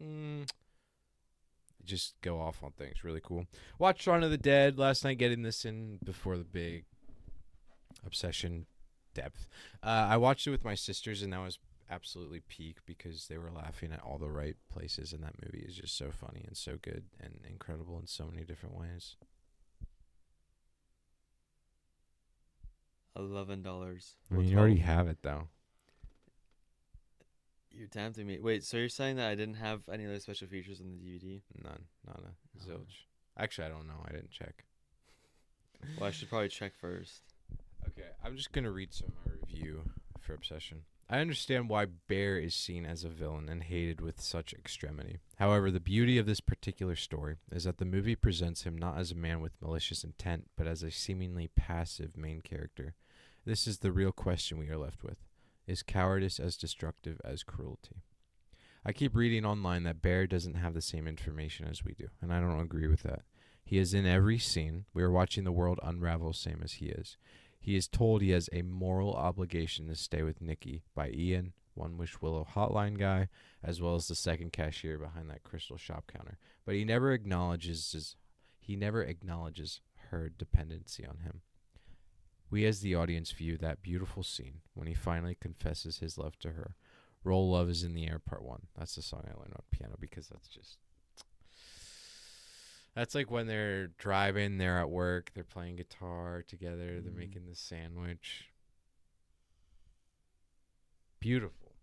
just go off on things. Really cool. Watched Shaun of the Dead last night, getting this in before the big obsession depth. I watched it with my sisters, and that was absolutely peak because they were laughing at all the right places, and that movie is just so funny and so good and incredible in so many different ways. $11. I mean, you already have it though. You're tempting me. Wait, so you're saying that I didn't have any other special features on the DVD? None, not a zilch. Actually, I don't know. I didn't check. Well, I should probably check first. Okay, I'm just gonna read some of my review for Obsession. I understand why Bear is seen as a villain and hated with such extremity. However, the beauty of this particular story is that the movie presents him not as a man with malicious intent, but as a seemingly passive main character. This is the real question we are left with. Is cowardice as destructive as cruelty? I keep reading online that Bear doesn't have the same information as we do, and I don't agree with that. He is in every scene. We are watching the world unravel same as he is. He is told he has a moral obligation to stay with Nikki by Ian, One Wish Willow hotline guy, as well as the second cashier behind that crystal shop counter. But he never acknowledges her dependency on him. We as the audience view that beautiful scene when he finally confesses his love to her. Roll Love is in the Air Part 1. That's the song I learned on piano because that's like when they're driving, they're at work, they're playing guitar together, they're making the sandwich. Beautiful.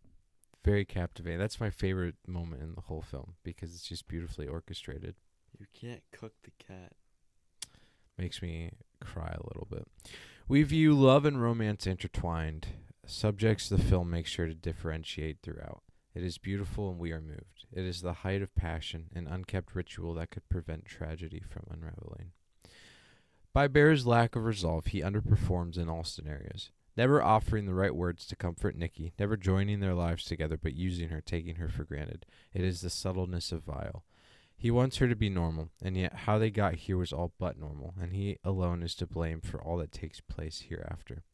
Very captivating. That's my favorite moment in the whole film because it's just beautifully orchestrated. You can't cook the cat. Makes me cry a little bit. We view love and romance intertwined. Subjects the film makes sure to differentiate throughout. It is beautiful and we are moved. It is the height of passion, an unkept ritual that could prevent tragedy from unraveling. By Bear's lack of resolve, he underperforms in all scenarios. Never offering the right words to comfort Nikki, never joining their lives together but using her, taking her for granted. It is the subtleness of Vile. He wants her to be normal, and yet how they got here was all but normal, and he alone is to blame for all that takes place hereafter.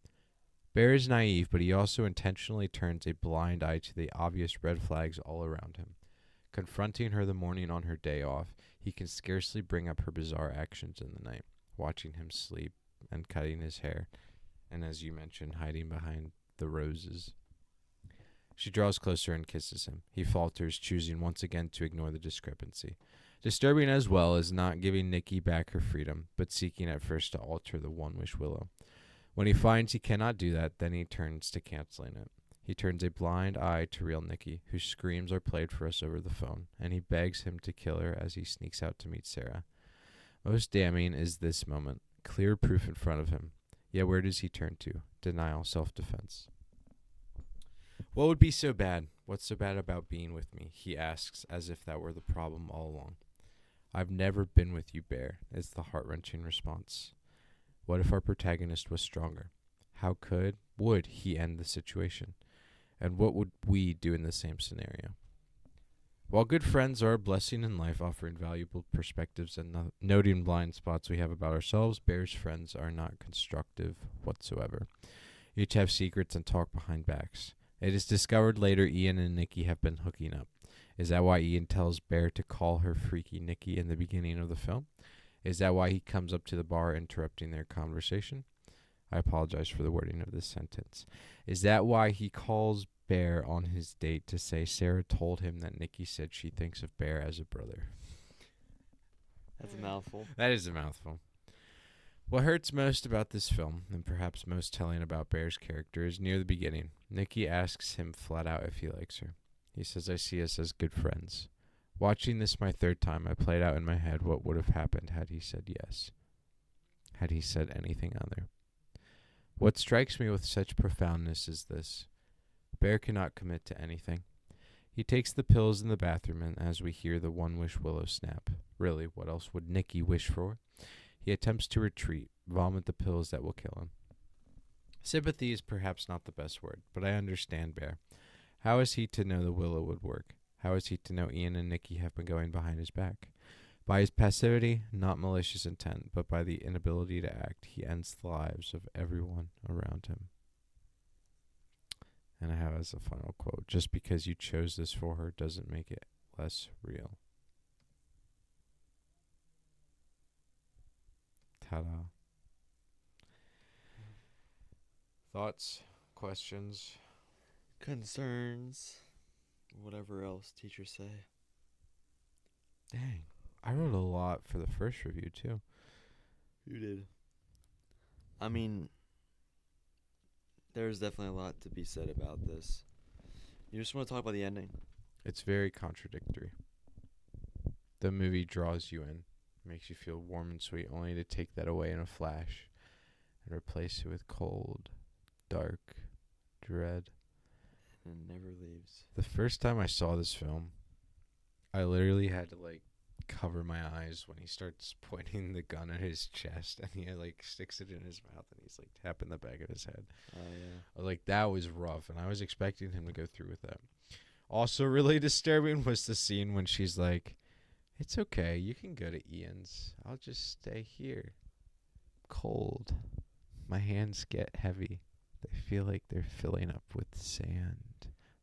Bear is naive, but he also intentionally turns a blind eye to the obvious red flags all around him. Confronting her the morning on her day off, he can scarcely bring up her bizarre actions in the night, watching him sleep and cutting his hair, and as you mentioned, hiding behind the roses. She draws closer and kisses him. He falters, choosing once again to ignore the discrepancy. Disturbing as well is not giving Nikki back her freedom, but seeking at first to alter the One Wish Willow. When he finds he cannot do that, then he turns to canceling it. He turns a blind eye to real Nikki, whose screams are played for us over the phone, and he begs him to kill her as he sneaks out to meet Sarah. Most damning is this moment, clear proof in front of him. Yet where does he turn to? Denial, self-defense. What would be so bad? What's so bad about being with me? He asks, as if that were the problem all along. I've never been with you, Bear, is the heart-wrenching response. What if our protagonist was stronger? How would he end the situation? And what would we do in the same scenario? While good friends are a blessing in life, offering valuable perspectives and noting blind spots we have about ourselves, Bear's friends are not constructive whatsoever. Each have secrets and talk behind backs. It is discovered later Ian and Nikki have been hooking up. Is that why Ian tells Bear to call her Freaky Nikki in the beginning of the film? Is that why he comes up to the bar interrupting their conversation? I apologize for the wording of this sentence. Is that why he calls Bear on his date to say Sarah told him that Nikki said she thinks of Bear as a brother? That's a mouthful. That is a mouthful. What hurts most about this film, and perhaps most telling about Bear's character, is near the beginning. Nikki asks him flat out if he likes her. He says, I see us as good friends. Watching this my third time, I played out in my head what would have happened had he said yes. Had he said anything other. What strikes me with such profoundness is this. Bear cannot commit to anything. He takes the pills in the bathroom, and as we hear the One Wish Willow snap, really, what else would Nikki wish for? He attempts to retreat, vomit the pills that will kill him. Sympathy is perhaps not the best word, but I understand Bear. How is he to know the willow would work? How is he to know Ian and Nikki have been going behind his back? By his passivity, not malicious intent, but by the inability to act, he ends the lives of everyone around him. And I have as a final quote, just because you chose this for her doesn't make it less real. Ta-da. Thoughts? Questions? Concerns. Whatever else teachers say. Dang. I wrote a lot for the first review, too. You did. I mean, there's definitely a lot to be said about this. You just want to talk about the ending? It's very contradictory. The movie draws you in, makes you feel warm and sweet, only to take that away in a flash and replace it with cold, dark dread. And never leaves. The first time I saw this film, I literally had to cover my eyes when he starts pointing the gun at his chest and he sticks it in his mouth and he's tapping the back of his head. Oh yeah. I was like, that was rough, and I was expecting him to go through with that. Also really disturbing was the scene when she's like, "It's okay, you can go to Ian's. I'll just stay here. Cold. My hands get heavy. They feel like they're filling up with sand.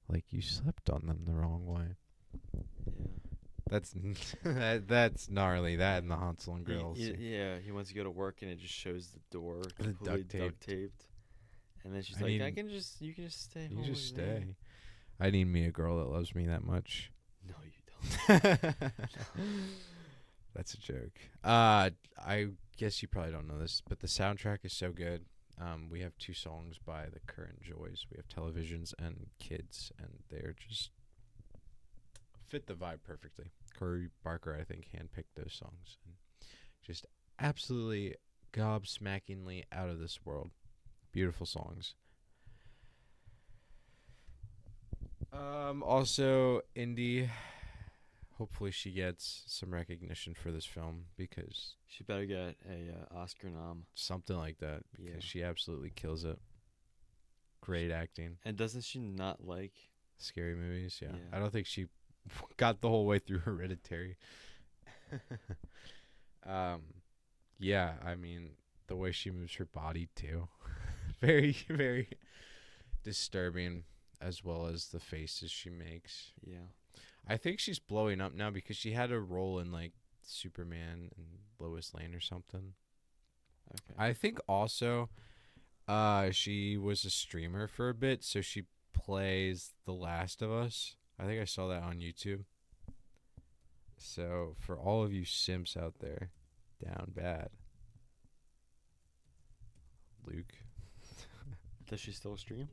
Like you slept on them the wrong way." Yeah. That's gnarly. That and the Hansel and Gretel scene. He wants to go to work and it just shows the door The completely duct taped. And then she's I like, need- you can just stay home. You just with me." stay. I need me a girl that loves me that much. No, you don't. That's a joke. I guess you probably don't know this, but the soundtrack is so good. We have 2 songs by the Current Joys. We have Televisions and Kids, and they're just fit the vibe perfectly. Corey Barker, I think, handpicked those songs, and just absolutely gobsmackingly out of this world. Beautiful songs. Also, Indy, hopefully she gets some recognition for this film, because She better get a Oscar nom. something like that, because Yeah. she absolutely kills it. Great acting. And doesn't she not like? Scary movies, yeah. Yeah. I don't think she got the whole way through Hereditary. Yeah, I mean, the way she moves her body, too. Very, very disturbing, as well as the faces she makes. Yeah. I think she's blowing up now because she had a role in, Superman and Lois Lane or something. Okay. I think also she was a streamer for a bit, so she plays The Last of Us. I think I saw that on YouTube. So for all of you simps out there, down bad. Luke. Does she still stream?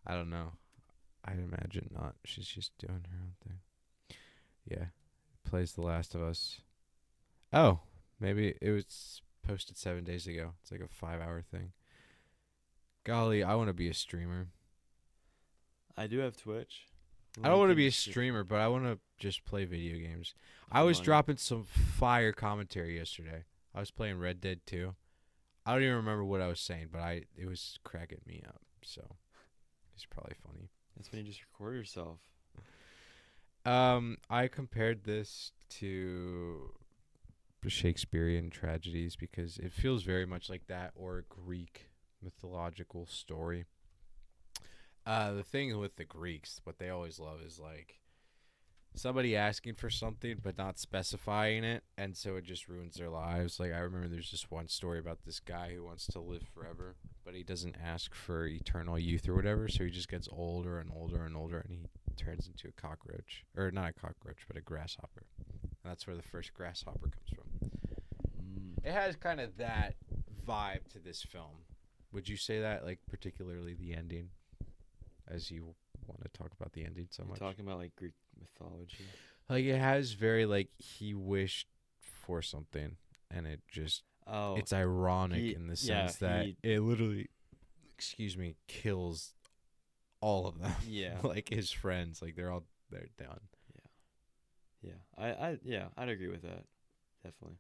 I don't know. I'd imagine not. She's just doing her own thing. Yeah. Plays The Last of Us. Oh, maybe it was posted 7 days ago. It's like a 5-hour thing. Golly, I want to be a streamer. I do have Twitch. I don't want to Link be a in the- streamer, but I want to just play video games. I for was money. dropping some fire commentary yesterday. I was playing Red Dead 2. I don't even remember what I was saying, but it was cracking me up. So it's probably funny. That's when you just record yourself. I compared this to Shakespearean tragedies because it feels very much like that, or a Greek mythological story. The thing with the Greeks, what they always love is somebody asking for something but not specifying it, and so it just ruins their lives. I remember there's just one story about this guy who wants to live forever, but he doesn't ask for eternal youth or whatever, so he just gets older and older and older, and he turns into a cockroach. Or not a cockroach, but a grasshopper. And that's where the first grasshopper comes from. It has kind of that vibe to this film. Would you say that, particularly the ending, as you want to talk about the ending so You're much? talking about Greek mythology. It has very he wished for something, and it just Oh, it's ironic in the sense that he- it literally, kills all of them. yeah, His friends, they're done. yeah. I'd agree with that. Definitely.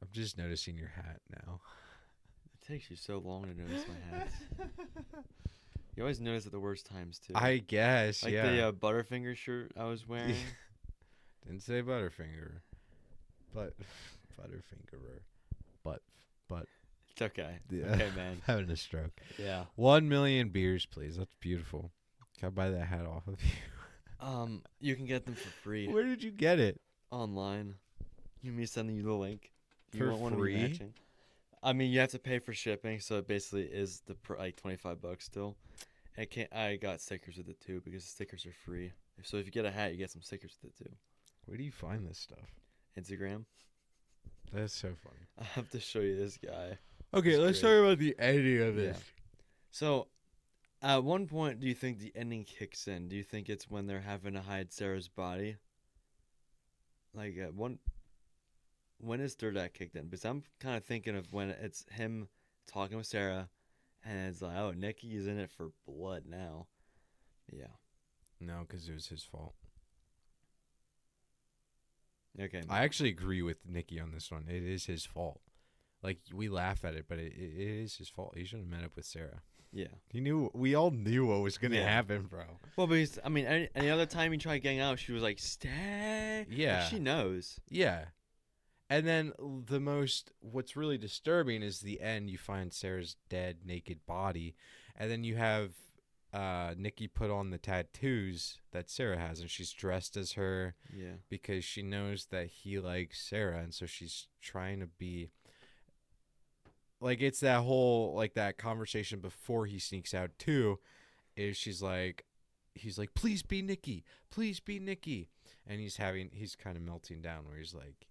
I'm just noticing your hat now. It takes you so long to notice my hats. You always notice at the worst times too. I guess, like yeah. the Butterfinger shirt I was wearing. Didn't say Butterfinger, but Butterfingerer, but It's okay. yeah. Okay, man. Having a stroke. Yeah. 1 million beers, please. That's beautiful. Can I buy that hat off of you? You can get them for free Where did you get it? online. You me sending you the link. You For want one to be free? matching? I mean, you have to pay for shipping, so it basically is like $25 still. I got stickers with it too because the stickers are free. So if you get a hat, you get some stickers with it too. Where do you find this stuff? Instagram. That's so funny. I have to show you this guy. Okay, It's let's great. talk about the ending of this. Yeah. So, at one point, do you think the ending kicks in? Do you think it's when they're having to hide Sarah's body? Like when is third act kicked in? Because I'm kind of thinking of when it's him talking with Sarah, and it's like, oh, Nikki is in it for blood now. Yeah. No, because it was his fault. Okay. I actually agree with Nikki on this one. It is his fault. Like, we laugh at it, but it is his fault. He should have met up with Sarah. Yeah. We all knew what was going to Yeah. happen, bro. Well, because I mean, any other time he tried getting out, she was like, "Stay." Yeah. Like, she knows. Yeah. And then what's really disturbing is the end. You find Sarah's dead, naked body. And then you have Nikki put on the tattoos that Sarah has. And she's dressed as her Yeah. because she knows that he likes Sarah. And so she's trying to be... Like, it's that whole, like, that conversation before he sneaks out, too, is he's like, please be Nikki. Please be Nikki. And he's kind of melting down where he's like,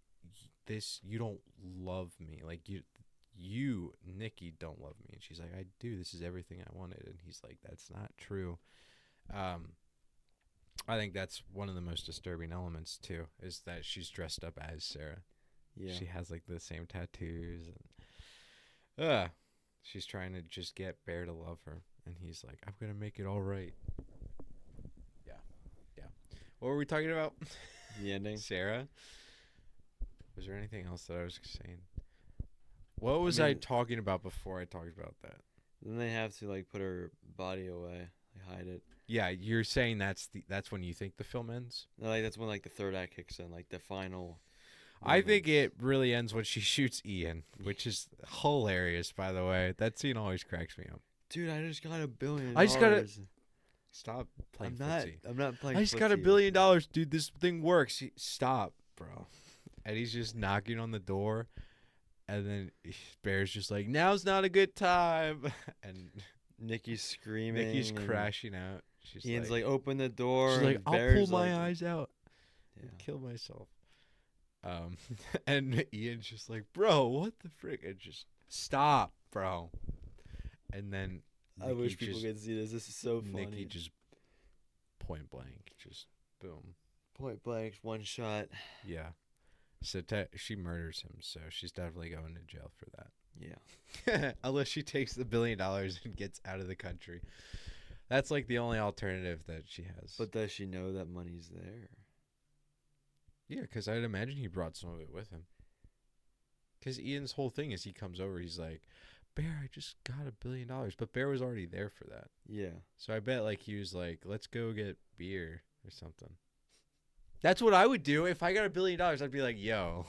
you don't love me. Like, you, Nikki, don't love me. And she's like, I do. This is everything I wanted. And he's like, that's not true. I think that's one of the most disturbing elements, too, is that she's dressed up as Sarah. Yeah. She has, like, the same tattoos and... she's trying to just get Bear to love her, and he's like, I'm gonna make it all right. Yeah. What were we talking about? The ending. Sarah? Was there anything else that I was saying? What was I talking about before I talked about that? Then they have to like put her body away, like hide it. Yeah, you're saying that's when you think the film ends? No, like that's when like the third act kicks in, like the final. I think it really ends when she shoots Ian, which is hilarious, by the way. That scene always cracks me up. Dude, I just got $1 billion. I just got Stop playing footsie. I'm not playing. I just got $1 billion, dude. This thing works. Stop, bro. And he's just knocking on the door, and then Bear's just like, "Now's not a good time," and Nikki's screaming. Nikki's crashing out. She's Ian's like, "Open the door." She's like, "I'll Bear's pull my like, eyes out and kill myself." And Ian's just like, "Bro, what the frick?" And just stop, bro. And then I wish people could see this. This is so funny. Nikki just point blank, just boom. Point blank, one shot. Yeah. So she murders him, so she's definitely going to jail for that. Yeah. Unless she takes the $1 billion and gets out of the country. That's like the only alternative that she has. But does she know that money's there? Yeah, because I'd imagine he brought some of it with him. Because Ian's whole thing is he comes over, he's like, Bear, I just got $1 billion. But Bear was already there for that. Yeah. So I bet like he was like, let's go get beer or something. That's what I would do. If I got $1 billion, I'd be like, yo,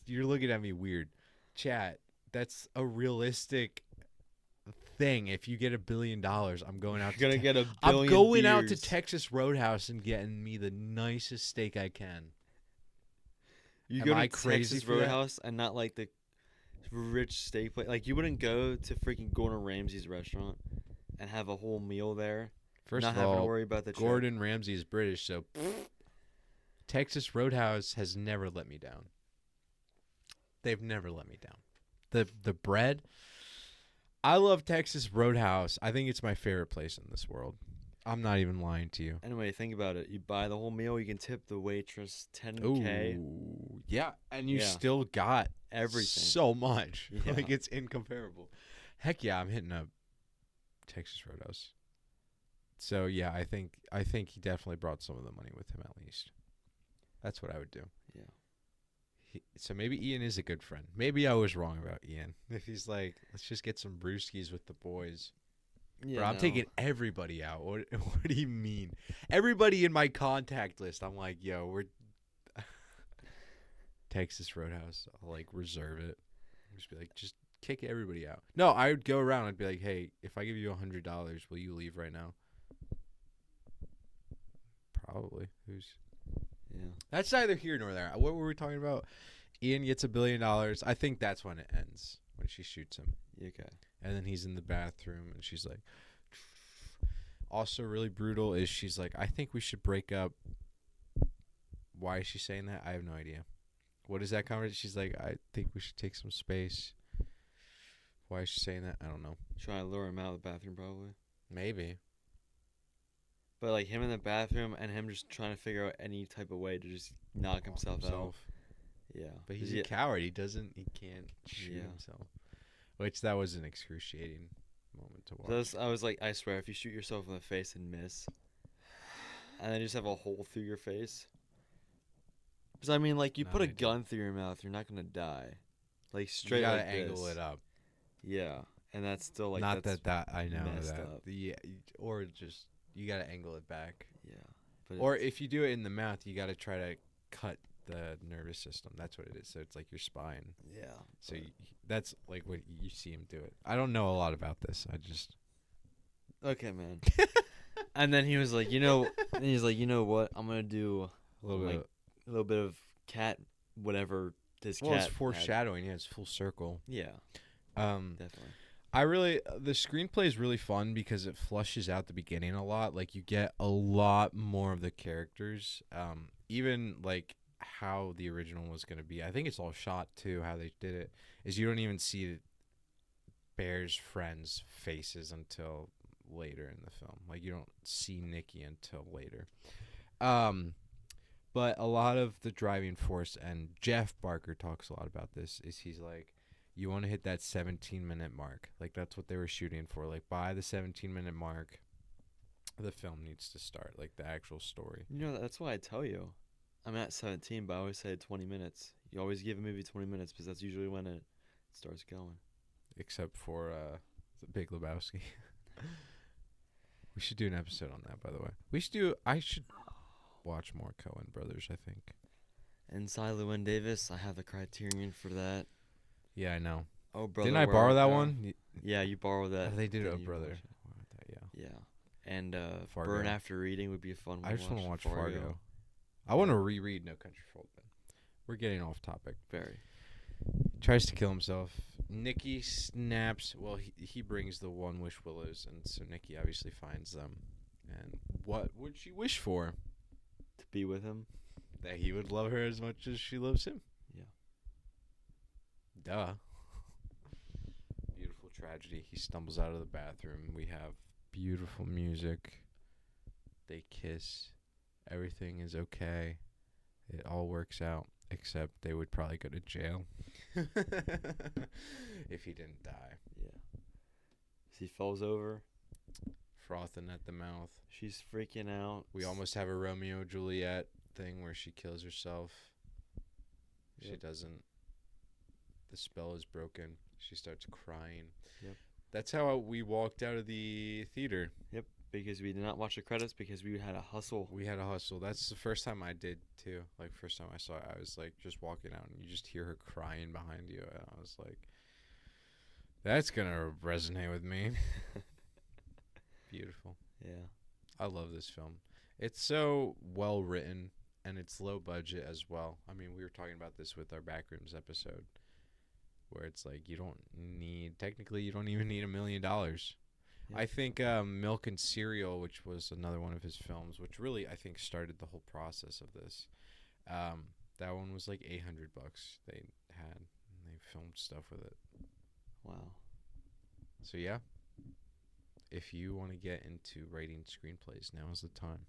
you're looking at me weird. Chat, that's a realistic thing. If you get $1 billion, I'm going out. You're gonna get $1 billion. I'm going out to beers. Texas Roadhouse and getting me the nicest steak I can. You Am go to I crazy Texas for that? Roadhouse and not like the rich steak place. Like you wouldn't go to freaking Gordon Ramsay's restaurant and have a whole meal there. First not of having to all, worry about the Gordon Ramsay is British, so Texas Roadhouse has never let me down. They've never let me down. The bread, I love Texas Roadhouse. I think it's my favorite place in this world. I'm not even lying to you. Anyway, think about it. You buy the whole meal, you can tip the waitress $10K. Ooh, yeah, and you Yeah. still got Everything. so much. Yeah. Like it's incomparable. Heck yeah, I'm hitting up Texas Roadhouse. So yeah, I think he definitely brought some of the money with him at least. That's what I would do. Yeah. So maybe Ian is a good friend. Maybe I was wrong about Ian. If he's like, let's just get some brewskis with the boys. Yeah, Bro, I'm taking everybody out. What do you mean? Everybody in my contact list. I'm like, yo, we're Texas Roadhouse. I'll like reserve it. I'll just be like, just kick everybody out. No, I would go around. I'd be like, hey, if I give you $100, will you leave right now? Probably. Yeah. That's neither here nor there. What were we talking about? Ian gets $1 billion. I think that's when it ends, when she shoots him. Okay. And then he's in the bathroom, and she's like, also really brutal is she's like, I think we should break up. Why is she saying that? I have no idea. What is that conversation? She's like, I think we should take some space. Why is she saying that? I don't know. Trying to lure him out of the bathroom, probably. Maybe. But, like, him in the bathroom and him just trying to figure out any type of way to just knock himself out. Yeah. But he's a coward. He can't shoot himself. Which, that was an excruciating moment to watch. I was like, I swear, if you shoot yourself in the face and miss, and then just have a hole through your face. Because, I mean, like, you put a gun through your mouth, you're not going to die. Like, straight like this. You gotta angle it up. Yeah. And that's still, like, not that I know messed that. Up. Or just, you gotta angle it back. Yeah. But or if you do it in the mouth, you gotta try to cut the nervous system. That's what it is. So it's like your spine. Yeah. So that's like what you see him do it. I don't know a lot about this. I just. Okay, man. And then he was like, you know what? I'm gonna do a little bit of cat, whatever this cat. Well, it's foreshadowing. Yeah, it's full circle. Yeah. Definitely. The screenplay is really fun because it flushes out the beginning a lot. Like you get a lot more of the characters. Even like how the original was going to be. I think it's all shot too. How they did it is you don't even see Bear's friends' faces until later in the film. Like you don't see Nikki until later. But a lot of the driving force, and Jeff Barker talks a lot about this, is he's like, you want to hit that 17-minute mark. Like, that's what they were shooting for. Like, by the 17-minute mark, the film needs to start. Like, the actual story. You know, that's why I tell you. I'm at 17, but I always say 20 minutes. You always give a movie 20 minutes because that's usually when it starts going. Except for The Big Lebowski. We should do an episode on that, by the way. I should watch more Coen Brothers, I think. And Cy Llewyn Davis, I have the Criterion for that. Yeah, I know. Oh, brother. Didn't I borrow that one? Yeah, you borrowed that. They did it, Oh, Brother. Yeah. And Burn After Reading would be a fun one. I just want to watch Fargo. I want to reread No Country for Old Men. We're getting off topic. Very. Tries to kill himself. Nikki snaps. Well, he brings the one wish willows, and so Nikki obviously finds them. And what would she wish for? To be with him. That he would love her as much as she loves him. Duh. Beautiful tragedy. He stumbles out of the bathroom. We have beautiful music. They kiss. Everything is okay. It all works out, except they would probably go to jail if he didn't die. Yeah. He falls over. Frothing at the mouth. She's freaking out. We almost have a Romeo Juliet thing where she kills herself. Yep. She doesn't. The spell is broken. She starts crying. Yep. That's how we walked out of the theater. Yep, because we did not watch the credits because we had a hustle. That's the first time I did, too. Like, first time I saw it, I was, like, just walking out, and you just hear her crying behind you. And I was like, that's going to resonate with me. Beautiful. Yeah. I love this film. It's so well written, and it's low budget as well. I mean, we were talking about this with our Backrooms episode, where it's like you don't even need $1 million. Yeah. I think Milk and Cereal, which was another one of his films, which really I think started the whole process of this. That one was like $800 they had, and they filmed stuff with it. Wow. So yeah, if you want to get into writing screenplays, now is the time.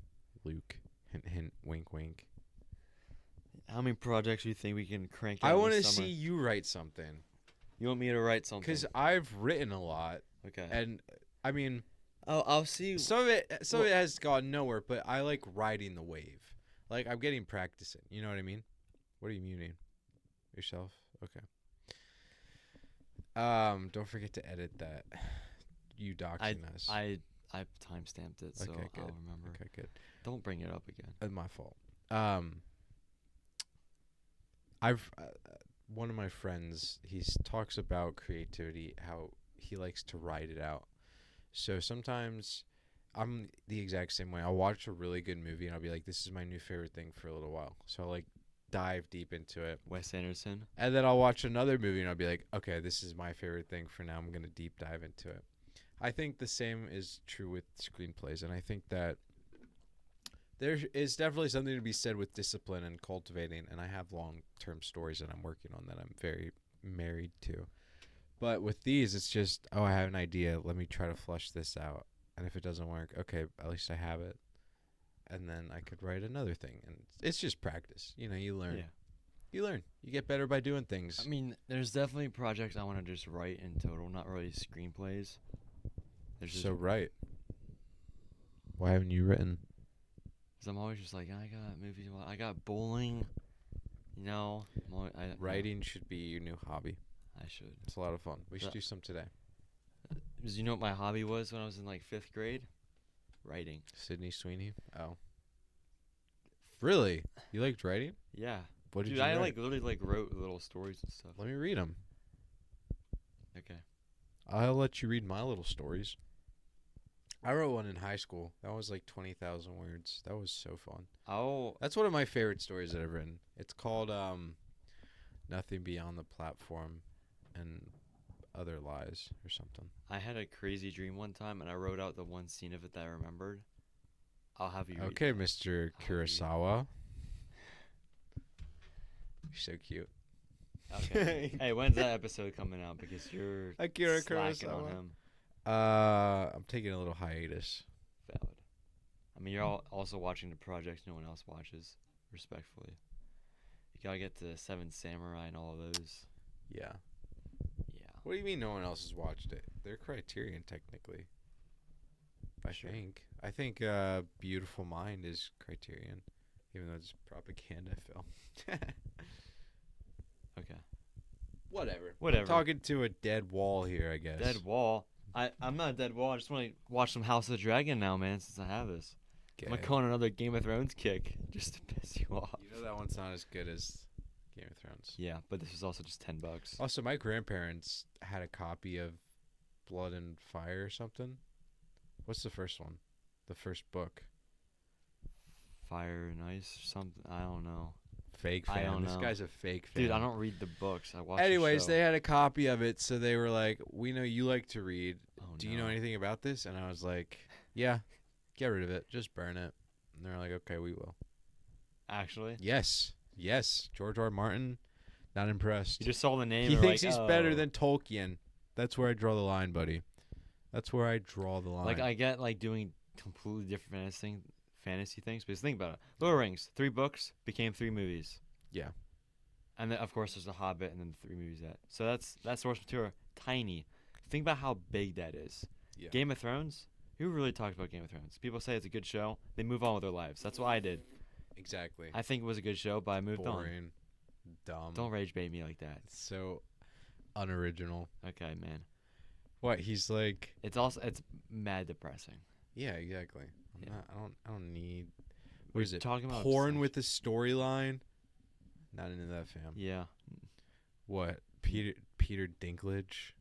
Luke, hint, hint, wink, wink. How many projects do you think we can crank out? I want to see you write something. You want me to write something? Because I've written a lot. Okay. And, I mean... Oh, I'll see. Some of it has gone nowhere, but I like riding the wave. Like, I'm getting practicing. You know what I mean? What are you muting? yourself? Okay. Don't forget to edit that. You doxing us. I timestamped it, so Okay, good. I'll remember. Okay, good. Don't bring it up again. My fault. I've one of my friends. He talks about creativity, how he likes to write it out. So sometimes I'm the exact same way. I'll watch a really good movie and I'll be like, "This is my new favorite thing" for a little while. So I'll like dive deep into it. Wes Anderson. And then I'll watch another movie and I'll be like, "Okay, this is my favorite thing for now. I'm gonna deep dive into it." I think the same is true with screenplays, and I think that there is definitely something to be said with discipline and cultivating, and I have long-term stories that I'm working on that I'm very married to. But with these, it's just, oh, I have an idea. Let me try to flush this out. And if it doesn't work, okay, at least I have it. And then I could write another thing. And it's just practice. You know, you learn. Yeah. You learn. You get better by doing things. I mean, there's definitely projects I want to just write in total, not really screenplays. There's just So, right. Why haven't you written? Because I'm always just like, I got movies, I got bowling, you know. Writing should be your new hobby. I should. It's a lot of fun. We should do some today. Because you know what my hobby was when I was in like 5th grade? Writing. Sydney Sweeney? Oh. Really? You liked writing? Yeah. What did Dude, you I write? literally wrote little stories and stuff. Let me read them. Okay. I'll let you read my little stories. I wrote one in high school. That was like 20,000 words. That was so fun. Oh. That's one of my favorite stories that I've written. It's called Nothing Beyond the Platform and Other Lies or something. I had a crazy dream one time, and I wrote out the one scene of it that I remembered. I'll have you read Okay, it. Mr. Kurosawa. You're so cute. Okay. Hey, when's that episode coming out? Because you're Akira slacking on Kurosawa. him. I'm taking a little hiatus. Valid. I mean, you're all also watching the projects no one else watches, respectfully. You gotta get to Seven Samurai and all of those. Yeah. Yeah. What do you mean no one else has watched it? They're Criterion, technically. Sure. I think Beautiful Mind is Criterion, even though it's a propaganda film. Okay. Whatever. Whatever. I'm talking to a dead wall here, I guess. Dead wall. I'm not a dead wall. I just want to watch some House of the Dragon now, man, since I have this. I'm going to go on another Game of Thrones kick just to piss you off. You know that one's not as good as Game of Thrones. Yeah, but this is also just $10. Also, my grandparents had a copy of Blood and Fire or something. What's the first one? The first book. Fire and Ice or something. I don't know. Fake fan. I don't This know. guy's a fake fan. Dude, I don't read the books. I watch Anyways, the show. they had a copy of it, so they were like, "We know you like to read. Oh, Do you know anything about this?" And I was like, "Yeah, get rid of it. Just burn it." And they're like, "Okay, we will." Actually? Yes. George R. Martin, not impressed. You just saw the name. He and thinks like, he's better than Tolkien. That's where I draw the line, buddy. That's where I draw the line. Like, I get, like, doing completely different fantasy things, but just think about it. Lord of the Rings, 3 books, became 3 movies. Yeah. And then, of course, there's The Hobbit and then 3 movies that. So that's source material. Tiny. Think about how big that is. Yeah. Game of Thrones? Who really talks about Game of Thrones? People say it's a good show. They move on with their lives. That's what I did. Exactly. I think it was a good show, but I moved on. Boring. Dumb. Don't rage bait me like that. It's so unoriginal. Okay, man. What? He's like. It's mad depressing. Yeah, exactly. Yeah. I don't need. We're What is it? talking about Porn obsession. with a storyline. Not into that, fam. Yeah. What? Peter Dinklage.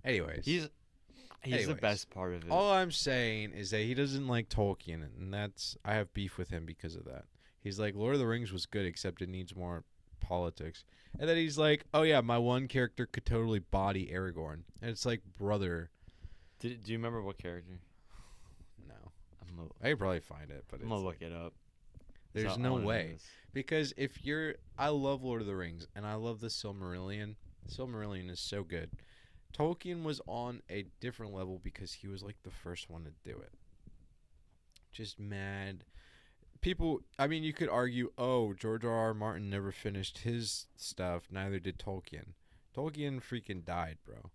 Anyways, He's the Anyways. best part of it. all I'm saying is that he doesn't like Tolkien, and I have beef with him because of that. He's like, Lord of the Rings was good, except it needs more politics. And then he's like, oh yeah, my one character could totally body Aragorn, and it's like, brother, Do you remember what character? no. I'm I could probably find it, but gonna look it up. there's So, I no wanna know way. this. Because I love Lord of the Rings, and I love the Silmarillion. Silmarillion is so good. Tolkien was on a different level because he was like the first one to do it. Just mad. People, I mean, you could argue, oh, George R. Martin never finished his stuff, neither did Tolkien. Tolkien freaking died, bro.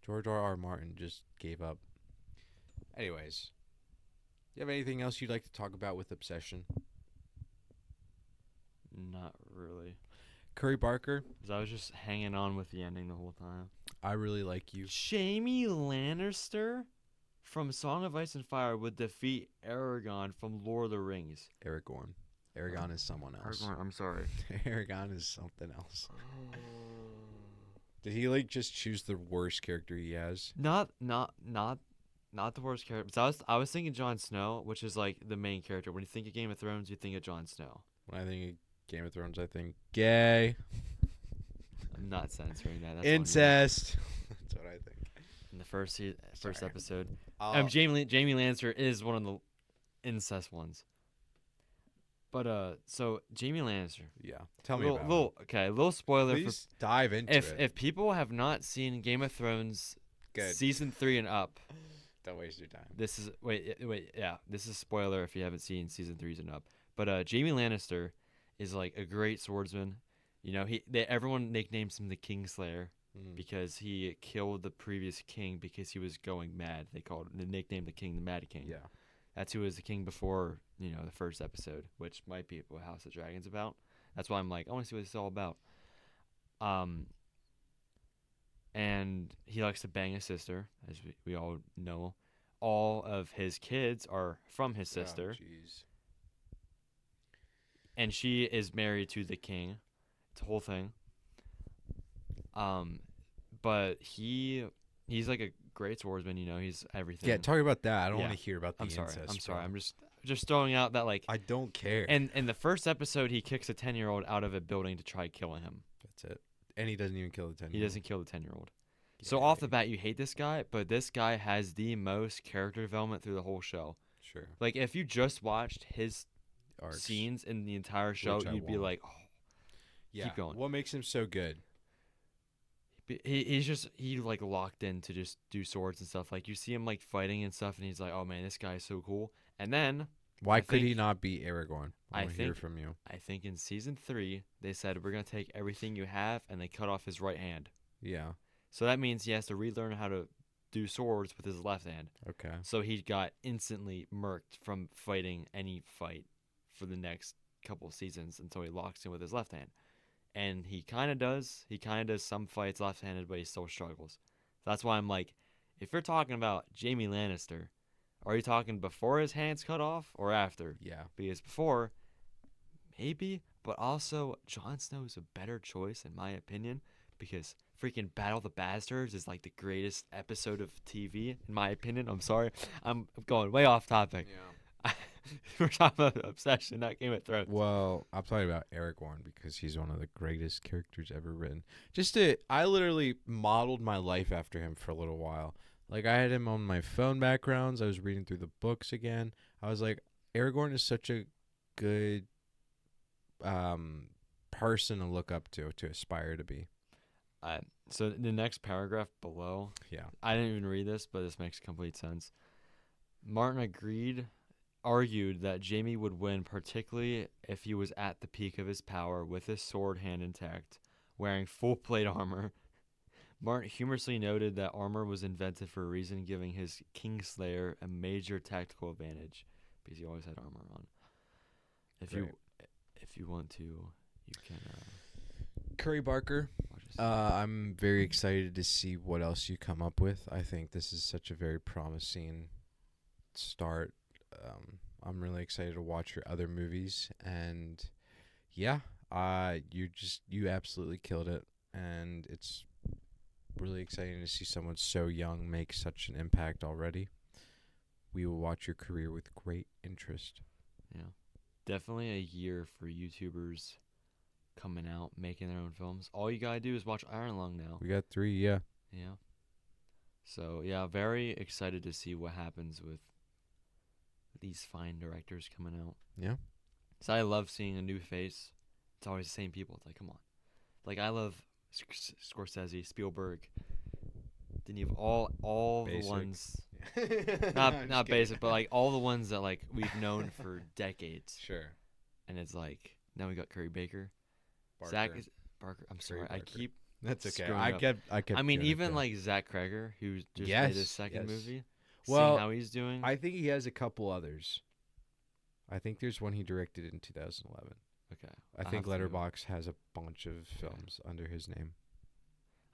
George R. Martin just gave up. Anyways, do you have anything else you'd like to talk about with obsession? Not really. Curry Barker, 'Cause I was just hanging on with the ending the whole time. I really like you. Jaime Lannister from Song of Ice and Fire would defeat Aragorn from Lord of the Rings. Aragorn. Aragorn is someone else. Aragorn, I'm sorry. Aragorn is something else. Did he like just choose the worst character he has? Not the worst character. So I was thinking Jon Snow, which is like the main character. When you think of Game of Thrones, you think of Jon Snow. When I think of Game of Thrones, I think gay. I'm not censoring that. That's Incest. That's what I think. in the first episode. Oh. Jamie Lannister is one of the incest ones. But so Jamie Lannister. Yeah. Tell me about it. Little spoiler. Please dive into it. If people have not seen Game of Thrones Good. season 3 and up, Don't waste your time. this is this is spoiler if you haven't seen season 3 and up. But Jamie Lannister is like a great swordsman. You know, everyone nicknames him the Kingslayer because he killed the previous king because he was going mad. They nicknamed the king the Mad King. Yeah. That's who was the king before, the first episode, which might be what House of Dragon's about. That's why I'm like, I want to see what this is all about. And he likes to bang his sister, as we all know. All of his kids are from his sister. Oh, jeez. And she is married to the king. It's a whole thing. But he's like a great swordsman, he's everything. Yeah, talk about that. I don't want to hear about the incest. I'm sorry. I'm just throwing out that, like, I don't care. And in the first episode, he kicks a 10-year-old out of a building to try killing him. That's it. And he doesn't even kill the 10-year-old. He doesn't kill the 10-year-old. So off the bat, you hate this guy, but this guy has the most character development through the whole show. Sure. Like, if you just watched his Arcs. scenes in the entire show, you'd be like, oh, yeah. keep going. What makes him so good? He like locked in to just do swords and stuff. Like, you see him like fighting and stuff, and he's like, oh man, this guy is so cool. And then Why could he not be Aragorn? I I want to hear think- from you. I think in season 3 they said we're gonna take everything you have, and they cut off his right hand. Yeah. So that means he has to relearn how to do swords with his left hand. Okay. So he got instantly murked from fighting any fight for the next couple of seasons until he locks in with his left hand. And he kind of does some fights left-handed, but he still struggles. That's why I'm like, if you're talking about Jamie Lannister, are you talking before his hand's cut off or after? Yeah. Because before, maybe, but also Jon Snow is a better choice in my opinion, because freaking Battle of the Bastards is like the greatest episode of TV in my opinion. I'm sorry, I'm going way off topic. Yeah. We're talking about obsession, not Game of Thrones. Well, I'm talking about Aragorn because he's one of the greatest characters ever written. I literally modeled my life after him for a little while. Like, I had him on my phone backgrounds. I was reading through the books again. I was like, Aragorn is such a good person to look up to aspire to be. So the next paragraph below, Yeah. I didn't even read this, but this makes complete sense. Martin argued that Jaime would win, particularly if he was at the peak of his power with his sword hand intact, wearing full plate armor. Martin humorously noted that armor was invented for a reason, giving his Kingslayer a major tactical advantage because he always had armor on. If you want to, you can. Curry Barker. Watch this. I'm very excited to see what else you come up with. I think this is such a very promising start. I'm really excited to watch your other movies, and yeah, you absolutely killed it, and it's really exciting to see someone so young make such an impact already. We will watch your career with great interest. Yeah, definitely a year for YouTubers coming out, making their own films. All you gotta do is watch Iron Lung now. We got 3, yeah. Yeah. So yeah, very excited to see what happens with these fine directors coming out. Yeah. So I love seeing a new face. It's always the same people. It's like, come on. Like, I love Scorsese, Spielberg. Then you have all Basic. the ones, I'm not just kidding. basic, but like all the ones that like we've known for decades. Sure. And it's like, now we got Curry Baker. Barker. Barker. I'm Curry sorry. I Barker. keep. That's okay. screwing I up. kept I mean, doing it even though. like Zach Kreger, who just Yes, made his second yes. movie. Well, seeing how he's doing. I think he has a couple others. I think there's one he directed in 2011. Okay. I I'll think have to- Letterboxd has a bunch of films under his name.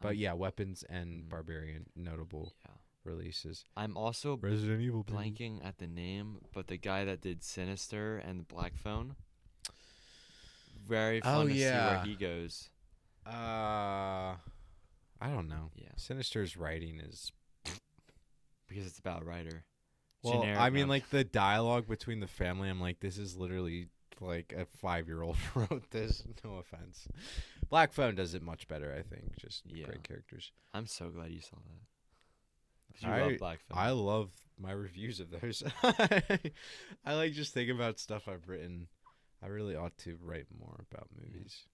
But yeah, Weapons and Mm. Barbarian, notable Yeah. releases. I'm also Resident Evil. blanking at the name, but the guy that did Sinister and the Black Phone. Very fun to see where he goes. I don't know. Yeah. Sinister's writing is Because it's about a writer. well. Generic, I mean, no. like the dialogue between the family. I'm like, this is literally like a 5-year-old wrote this. No offense. Black Phone does it much better, I think. Just Yeah. great characters. I'm so glad you saw that. 'Cause you love Black Phone. I love my reviews of those. I like just thinking about stuff I've written. I really ought to write more about movies.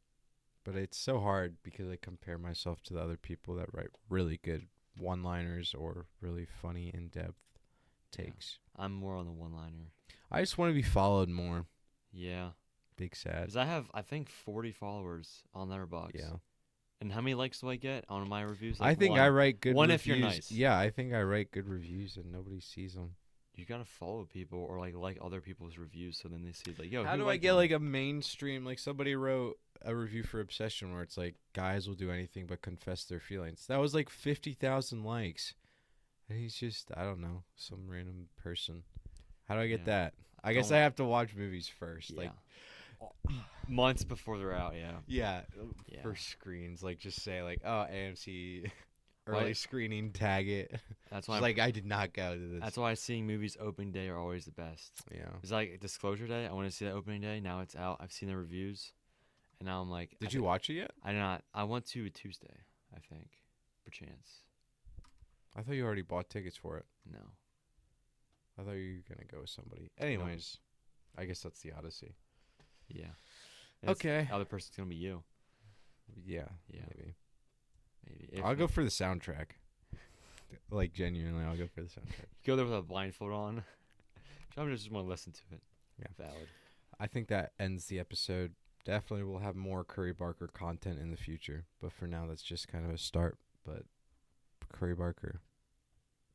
But it's so hard because I compare myself to the other people that write really good one-liners or really funny, in-depth takes. I'm more on the one-liner. I just want to be followed more. Yeah. Big sad. Because I have, I think, 40 followers on Letterboxd. Yeah. And how many likes do I get on my reviews? I Like think one. I write good One reviews. if you're nice. Yeah, I think I write good reviews and nobody sees them. You gotta follow people or like other people's reviews so then they see like, yo, How who do I liked get mine? like a mainstream, like somebody wrote a review for Obsession where it's like guys will do anything but confess their feelings. That was like 50,000 likes. And he's just, I don't know, some random person. How do I get Yeah. that? I guess Don't- I have to watch movies first. Yeah. Like, months before they're out, yeah. yeah, Yeah. for screens. Like, just say, like, oh, AMC Well, early screening, tag it. That's Just why like, I did not go to this. that's why seeing movies opening day are always the best. Yeah. It's like Disclosure Day. I want to see that opening day. Now it's out. I've seen the reviews, and now I'm like, Did you watch it yet? I not. I went to Tuesday, I think, perchance. I thought you already bought tickets for it. No. I thought you were going to go with somebody. Anyways, I guess that's the Odyssey. Yeah. And it's- Okay. The other person's gonna be you. Yeah. Yeah. Maybe. Maybe. If I'll go not. for the soundtrack. Like, genuinely, I'll go for the soundtrack. Go there with a blindfold on. I just want to listen to it. Yeah. Valid. I think that ends the episode. Definitely we'll have more Curry Barker content in the future. But for now, that's just kind of a start. But Curry Barker,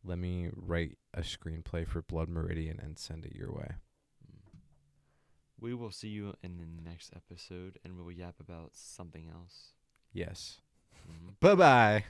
let me write a screenplay for Blood Meridian and send it your way. We will see you in the next episode, and we'll yap about something else. Yes. Mhm. Bye-bye.